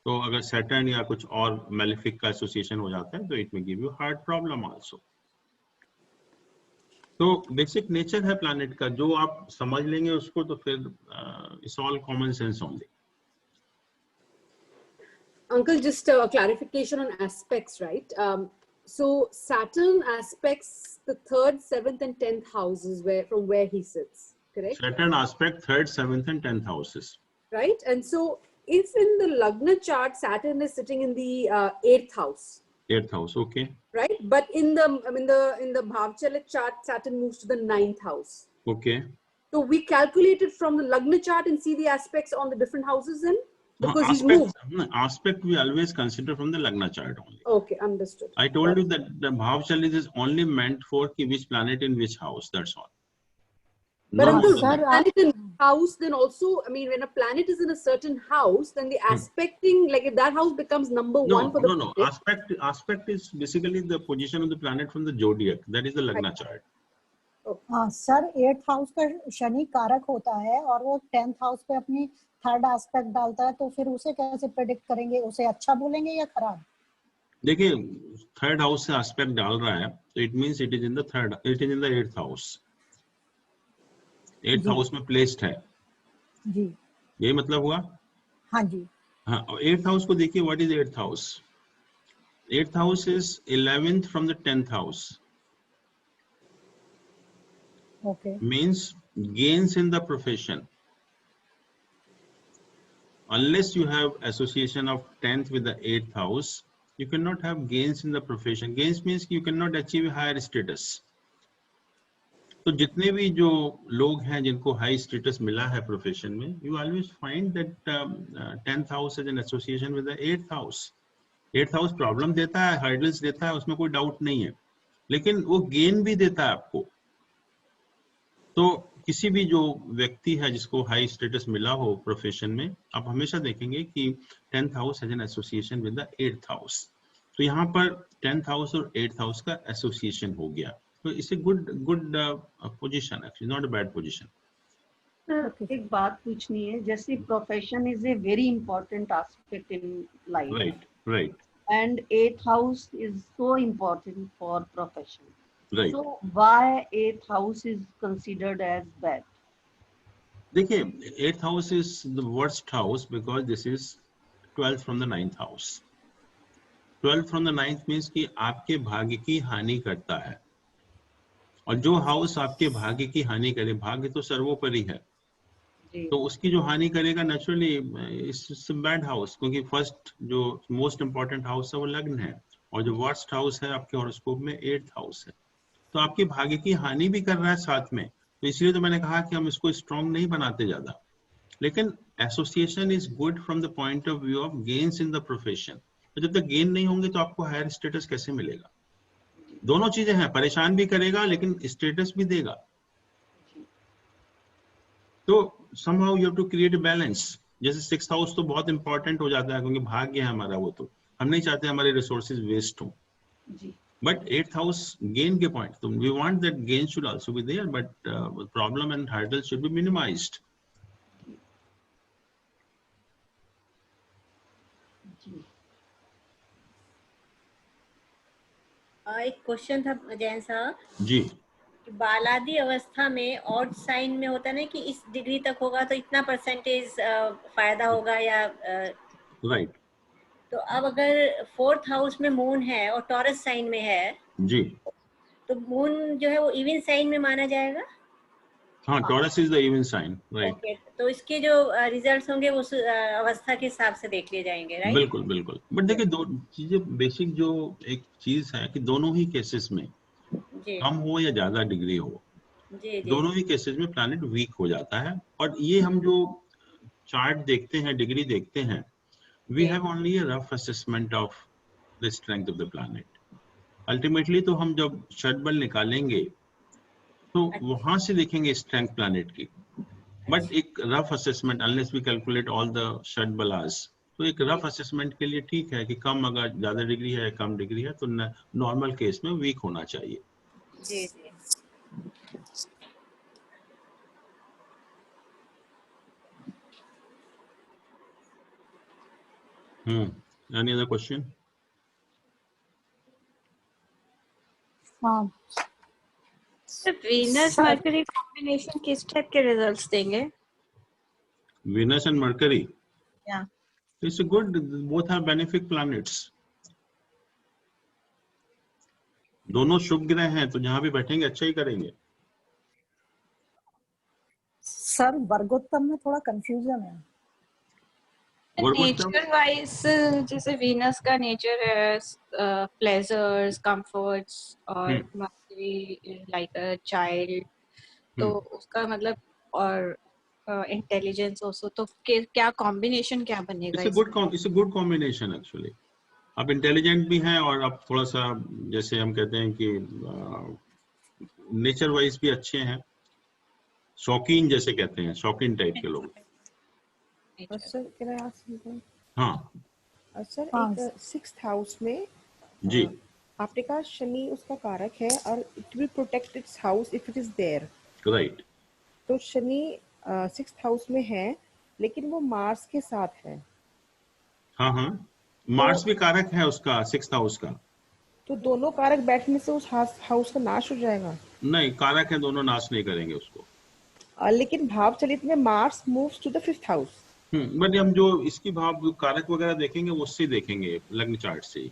तो अगर सैटर्न या कुछ और मैलिफिक का एसोसिएशन हो जाता है तो इट में give you heart problem also. तो बेसिक नेचर है प्लैनेट का, जो आप समझ लेंगे उसको तो फिर it's all common sense only. Uncle, just a clarification on aspects, right? So Saturn aspects the 3rd, 7th, and 10th houses from where he sits, correct? Saturn aspect 3rd, 7th, and 10th houses. Right, and so if in the Lagna chart Saturn is sitting in the 8th house. 8th house, okay. Right, but in the Bhavchalit chart Saturn moves to the 9th house. Okay. So we calculate it from the Lagna chart and see the aspects on the different houses then? Because he's moved. Aspect we always consider from the Lagna chart only. Okay, understood. I told you that the Bhavchalit is only meant for which planet in which house, that's all. But uncle, planet in house, then also, I mean, when a planet is in a certain house, then the aspecting, like if that house becomes number one for the planet. Aspect is basically the position of the planet from the zodiac. That is the Lagna chart. Sir 8th house का शनि कारक होता है और वो 10th हाउस पे अपनी 3rd एस्पेक्ट डालता है, तो फिर उसे कैसे प्रेडिक्ट करेंगे? उसे अच्छा बोलेंगे या खराब? देखिए 3rd हाउस से एस्पेक्ट डाल रहा है तो it means it is in the 8th house. 8th house में प्लेस्ड है जी, यही मतलब हुआ? हाँ जी। हाँ, 8th हाउस को देखिए, what is 8th house? 8th house is 11th from the 10th house. Okay. Means gains in the profession. Unless you have association of 10th with the 8th house, you cannot have gains in the profession. Gains means you cannot achieve higher status. तो जितने भी जो लोग हैं जिनको हाई स्टेटस मिला है प्रोफेशन में, you always find that 10th house is an association with the 8th house. 8th house problem देता है, हर्डल्स देता है, उसमें कोई डाउट नहीं है, लेकिन वो गेन भी देता है आपको। तो किसी भी जो व्यक्ति है जिसको हाई स्टेटस मिला हो प्रोफेशन में, आप हमेशा देखेंगे कि 10th house has an association with the 8th house. तो यहाँ पर 10th हाउस और 8th हाउस का एसोसिएशन हो गया, तो it's a good position, actually not a bad position. एक बात पूछनी है, जैसे profession is a very important aspect in life, right, and 8th house is so important for profession. Right. So why 8th house is considered as bad? देखिए 8th house is the worst house because this is 12th from the 9th house. 12th from the 9th means कि आपके भाग्य की हानि करता है, और जो हाउस आपके भाग्य की हानि करे, भाग्य तो सर्वोपरि है, तो उसकी जो हानि करेगा नेचुरली इट्स बैड हाउस, क्योंकि फर्स्ट जो मोस्ट इंपॉर्टेंट हाउस है वो लग्न है, और जो वर्स्ट हाउस है आपके हॉरोस्कोप में 8th हाउस है, तो आपके भाग्य की हानि भी कर रहा है साथ में। तो इसलिए तो मैंने कहा कि हम इसको स्ट्रॉन्ग नहीं बनाते ज्यादा, लेकिन association is good from the point of view of gains in the profession. तो जब तक गेन नहीं होंगे तो आपको हायर स्टेटस कैसे मिलेगा? दोनों चीजें हैं, परेशान भी करेगा लेकिन स्टेटस भी देगा। तो somehow you have to create a balance। जैसे 6th हाउस तो बहुत इंपॉर्टेंट हो जाता है क्योंकि भाग्य है हमारा, वो तो हम नहीं चाहते हमारे रिसोर्सेज वेस्ट हो, बट 8th हाउस गेन के पॉइंट, तो we want that gain should also be there, but problem and hurdle should be minimised. एक क्वेश्चन था जैन साहब जी, बालादी अवस्था में ऑड साइन में होता है ना कि इस डिग्री तक होगा तो इतना परसेंटेज फायदा होगा या राइट। तो अब अगर 4th हाउस में मून है और टॉरस साइन में है जी, तो मून जो है वो इवन साइन में माना जाएगा? हाँ, Taurus is the even sign, right. Okay, तो इसके जो रिजल्ट्स होंगे वो अवस्था के हिसाब से देख लिए जाएंगे, राइट? बिल्कुल बिल्कुल, बट देखिए दो चीजें बेसिक जो एक चीज है कि दोनों ही केसेस में कम हो या ज्यादा डिग्री हो, दोनों ही केसेस में प्लैनेट वीक हो जाता है। और ये हम जो चार्ट देखते हैं, डिग्री देखते हैं, We have only a rough assessment of the strength of the planet. Ultimately तो हम जब शटबल निकालेंगे तो वहां से देखेंगे स्ट्रेंथ प्लैनेट की, बट एक rough assessment unless we calculate all the shadbalas, तो एक रफ असेसमेंट के लिए ठीक है कि कम, अगर ज्यादा डिग्री है कम डिग्री है तो नॉर्मल केस में वीक होना चाहिए। जी जी। Any other question? हाँ सर वीनस मरकरी कॉम्बिनेशन किस टाइप के रिजल्ट्स देंगे? Venus and Mercury. Yeah. It's a good. Both are benefic planets. दोनों शुभ ग्रह हैं तो जहां भी बैठेंगे अच्छा ही करेंगे। सर वर्गोत्तम में थोड़ा कंफ्यूजन है। नेचर वाइज जैसे वीनस का नेचर है प्लेजर्स, कंफर्ट्स और मर्करी लाइक अ चाइल्ड, तो उसका मतलब और इंटेलिजेंस आल्सो, तो क्या कॉम्बिनेशन क्या बनेगा? It's a good combination actually. आप इंटेलिजेंट भी हैं और आप थोड़ा सा जैसे हम कहते हैं कि नेचर वाइज भी अच्छे हैं, शौकीन जैसे कहते हैं, शौकीन टाइप के लोग। Sir can I ask something? हाँ सर एक 6th हाउस में जी आपने कहा शनि उसका कारक है और it will protect its house if it is there, right. तो शनि 6th हाउस में है लेकिन वो मार्स के साथ है। हाँ मार्स भी कारक है उसका 6th हाउस का। तो दोनों कारक बैठने से उस हाउस का नाश हो जाएगा? नहीं, कारक है, दोनों नाश नहीं करेंगे उसको। लेकिन भाव चलित में Mars moves to the 5th house. But हम जो इसकी भाव कारक वगैरह देखेंगे उससे देखेंगे लग्न चार्ट से।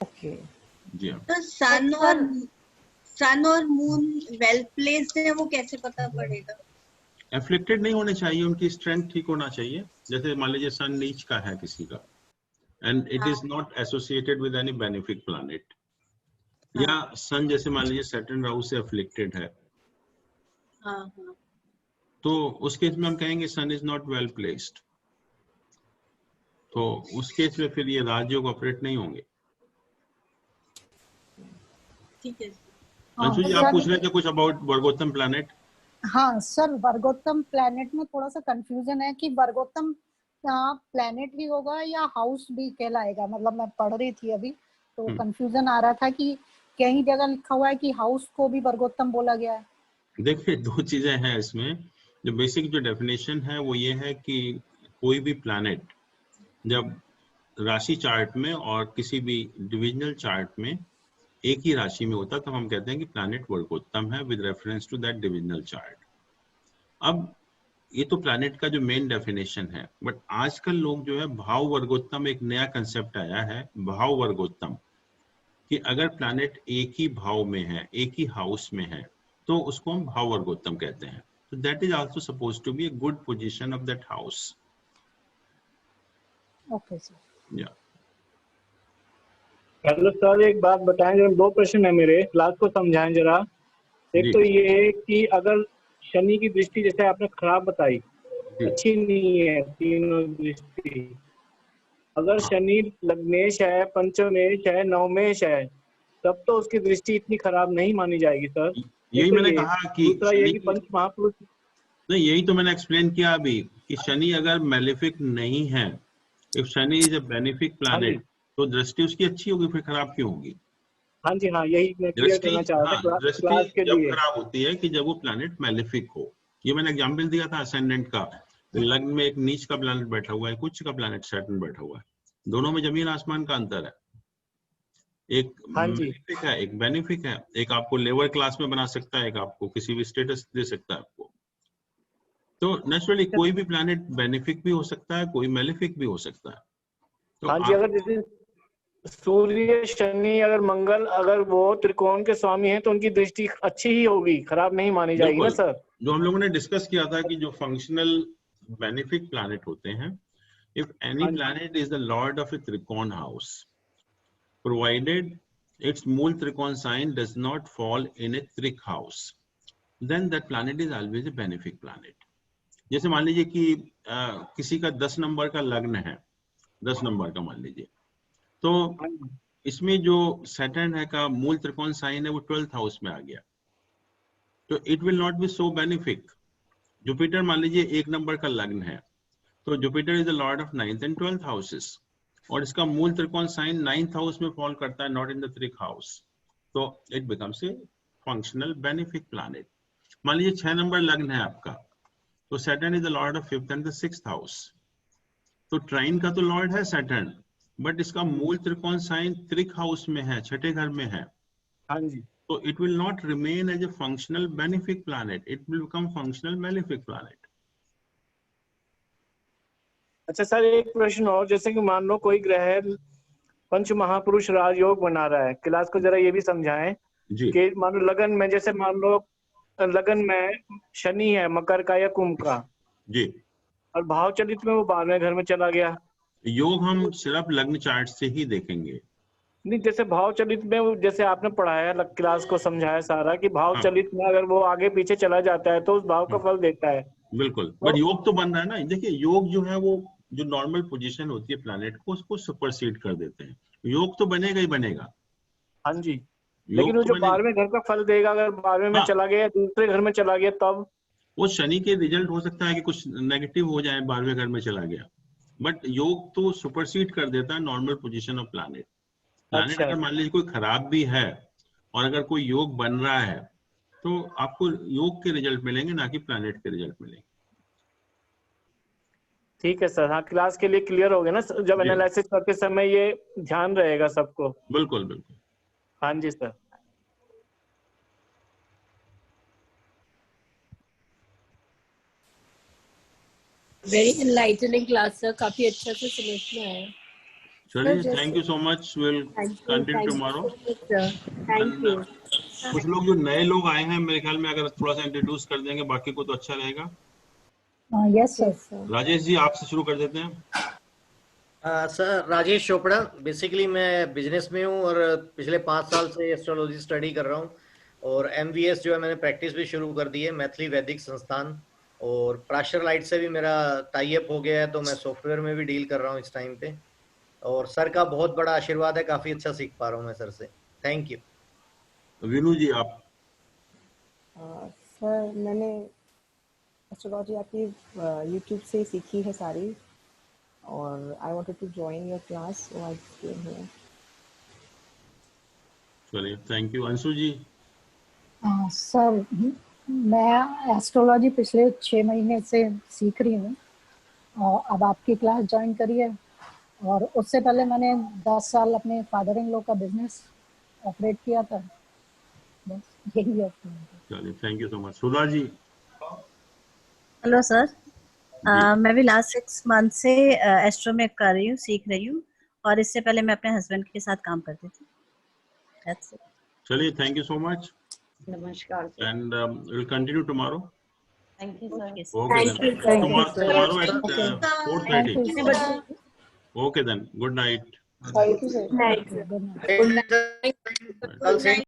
ओके जी हाँ। तो सन और मून वेल प्लेस्ड है, वो कैसे पता पड़ेगा? एफ्लिक्टेड नहीं होने चाहिए, उनकी स्ट्रेंथ ठीक होना चाहिए। जैसे मान लीजिए सन नीच का है किसी का and it is not associated with any benefic planet, या सन जैसे मान लीजिए सैटर्न राहु से एफ्लिक्टेड है, तो उस केस में हम कहेंगे सन इज नॉट वेल प्लेस्ड, तो उस केस में फिर ये राजयोग ऑपरेट नहीं होंगे। ठीक है। अंशु जी आप पूछ रहे थे कुछ अबाउट वर्गोत्तम प्लैनेट? हाँ सर, वर्गोत्तम प्लैनेट में थोड़ा सा कंफ्यूजन है कि वर्गोत्तम प्लैनेट भी होगा या हाउस भी कहलाएगा। मतलब मैं पढ़ रही थी अभी तो कंफ्यूजन आ रहा था कि कहीं जगह लिखा हुआ है कि हाउस को भी वर्गोत्तम बोला गया है। देखिए दो चीजें हैं इसमें। जो बेसिक जो डेफिनेशन है वो ये है कि कोई भी प्लैनेट जब राशि चार्ट में और किसी भी डिविजनल चार्ट में एक ही राशि में होता है तो हम कहते हैं कि प्लैनेट वर्गोत्तम है with reference to that divisional chart. अब ये तो प्लैनेट का जो मेन डेफिनेशन है, बट आजकल लोग जो है भाव वर्गोत्तम, एक नया कंसेप्ट आया है भाव वर्गोत्तम, कि अगर प्लैनेट एक ही भाव में है, एक ही हाउस में है, तो उसको हम भाव वर्गोत्तम कहते हैं। तो that is also supposed to be a good position of that house. Okay sir. या हेलो सर, एक बात बताएंगे? दो प्रश्न है मेरे, क्लास को समझाएं जरा। एक तो ये है कि अगर शनि की दृष्टि जैसे आपने खराब बताई, अच्छी नहीं है तीनों दृष्टि, अगर शनि लग्नेश है, पंचमेश है, नवमेश है, तब तो उसकी दृष्टि इतनी खराब नहीं मानी जाएगी सर। यही मैंने कहा कि दूसरा ये कि पंच महापुरुष, नहीं यही तो मैंने एक्सप्लेन किया अभी कि शनि अगर मेलेफिक नहीं है, if Shani is a benefic planet, तो दृष्टि उसकी अच्छी होगी, फिर खराब क्यों होगी? हाँ जी हाँ, यही मैं क्लियर करना चाह रहा था क्लास के लिए। जब खराब होती है कि जब वो प्लैनेट मेलेफिक हो। ये मैंने एग्जांपल दिया था असेंडेंट का, लग्न में एक नीच का प्लैनेट बैठा हुआ है, उच्च का प्लैनेट सैटर्न बैठा हुआ है, दोनों में जमीन आसमान का अंतर है। एक मेलेफिक है, एक बेनिफिक है, एक आपको लेवर क्लास में बना सकता है, एक आपको किसी भी स्टेटस दे सकता है आपको। तो नेचुरली कोई भी प्लैनेट बेनिफिक भी हो सकता है, कोई मेलेफिक भी हो सकता है। तो हाँ जी, अगर जैसे सूर्य, शनि, अगर मंगल, अगर वो त्रिकोण के स्वामी हैं तो उनकी दृष्टि अच्छी ही होगी, खराब नहीं मानी जाएगी ना सर? जो हम लोगों ने डिस्कस किया था कि जो फंक्शनल बेनिफिक प्लैनेट होते हैं, if any planet is the lord of a trikona house, provided its मूल त्रिकोण sign does not fall in a त्रिक house, then that planet is always a benefic planet. जैसे मान लीजिए कि किसी का 10 नंबर का लग्न है, 10 नंबर का मान लीजिए, तो इसमें जो सैटर्न है का मूल त्रिकोण साइन है वो 12th हाउस में आ गया, तो it will not B so benefic. Jupiter मान लीजिए 1 नंबर का लग्न है, तो Jupiter is the lord of 9th and 12th houses, और इसका मूल त्रिकोण साइन 9th हाउस में फॉल करता है, not in the 3rd house, तो it becomes a functional benefic planet. मान लीजिए 6 नंबर लग्न है आपका, तो Saturn is the lord of 5th and the 6th house, तो ट्राइन का तो लॉर्ड है सैटर्न, बट इसका मूल त्रिकोण साइन 3rd हाउस में है, 6ठे घर में है। हाँ जी। So it will not remain as a functional benefic planet. It will become functional malefic planet. अच्छा सर, एक प्रश्न और, जैसे कि मान लो कोई ग्रह पंच महापुरुष राजयोग बना रहा है, क्लास को जरा ये भी समझाएं कि मान लो लगन में, जैसे मान लो लगन में शनि है मकर का या कुंभ का जी, और भाव चलित में वो 12वें घर में चला गया। योग हम सिर्फ लग्न चार्ट से ही देखेंगे। नहीं, जैसे भाव चलित में, जैसे आपने पढ़ाया क्लास को समझाया सारा कि भाव चलित में अगर वो आगे पीछे चला जाता है तो उस भाव का फल देता है। बिल्कुल, बट योग तो बन रहा है ना। देखिए योग जो है वो जो नॉर्मल पोजीशन होती है प्लैनेट को, उसको सुपरसीड कर देते हैं। योग तो बनेगा ही बनेगा। हाँ जी, लेकिन वो जो 12वें घर का फल देगा, अगर 12वें में चला गया, दूसरे घर में चला गया, तब वो शनि के रिजल्ट हो सकता है कि कुछ नेगेटिव हो जाए, 12वें घर में चला गया, बट योग तो सुपरसीड कर देता है normal position of planet. Planet अगर मान लीजिए कोई खराब भी है और अगर कोई योग बन रहा है तो आपको योग के रिजल्ट मिलेंगे, ना कि प्लैनेट के रिजल्ट मिलेंगे। ठीक है सर। हाँ, क्लास के लिए क्लियर हो गया ना, जब एनालिसिस करते समय ये ध्यान रहेगा सबको। बिल्कुल बिल्कुल। हाँ जी sir. Very enlightening class sir, काफी अच्छा से समझ में आया। चलिए, thank you so much, will continue tomorrow. Thank you. कुछ लोग जो नए लोग आए हैं, मेरे ख्याल में अगर थोड़ा सा इंट्रोड्यूस कर देंगे बाकी को तो अच्छा रहेगा। Yes sir. राजेश जी, आपसे शुरू कर देते हैं। सर, राजेश चोपड़ा, बेसिकली मैं बिजनेस में हूँ और पिछले 5 साल से एस्ट्रोलॉजी स्टडी कर रहा हूँ, और MVS जो है मैंने प्रैक्टिस भी शुरू कर दी है, मैथिली वैदिक संस्थान, और प्राशर लाइट से भी मेरा टाई अप हो गया है, तो मैं सॉफ्टवेयर में भी डील कर रहा हूँ इस टाइम पे, और सर का बहुत बड़ा आशीर्वाद है, काफी अच्छा सीख पा रहा हूँ मैं सर से। Thank you. विनू जी, आप? सर, मैंने एस्ट्रोलॉजी आपकी यूट्यूब से सीखी है सारी, और I wanted to join your class, so I came here. चलिए, thank you. Anshu ji? Sir, मैं एस्ट्रोलॉजी पिछले 6 महीने से सीख रही हूँ, और अब आपकी क्लास ज्वाइन करी है, और उससे पहले मैंने 10 साल अपने फादर इन लॉ का बिजनेस ऑपरेट किया था। बस यही है। चलिए, thank you so much. Sudha ji? Hello sir, मैं भी लास्ट 6 मंथ से एस्ट्रो में कर रही हूँ, सीख रही हूँ, और इससे पहले मैं अपने हस्बैंड के साथ काम करती थी। That's it. चलिए, थैंक यू सो मच, नमस्कार and will continue tomorrow. Thank you sir. Okay then, tomorrow at 4:30. Okay then, good night. Thank you sir. कल सेम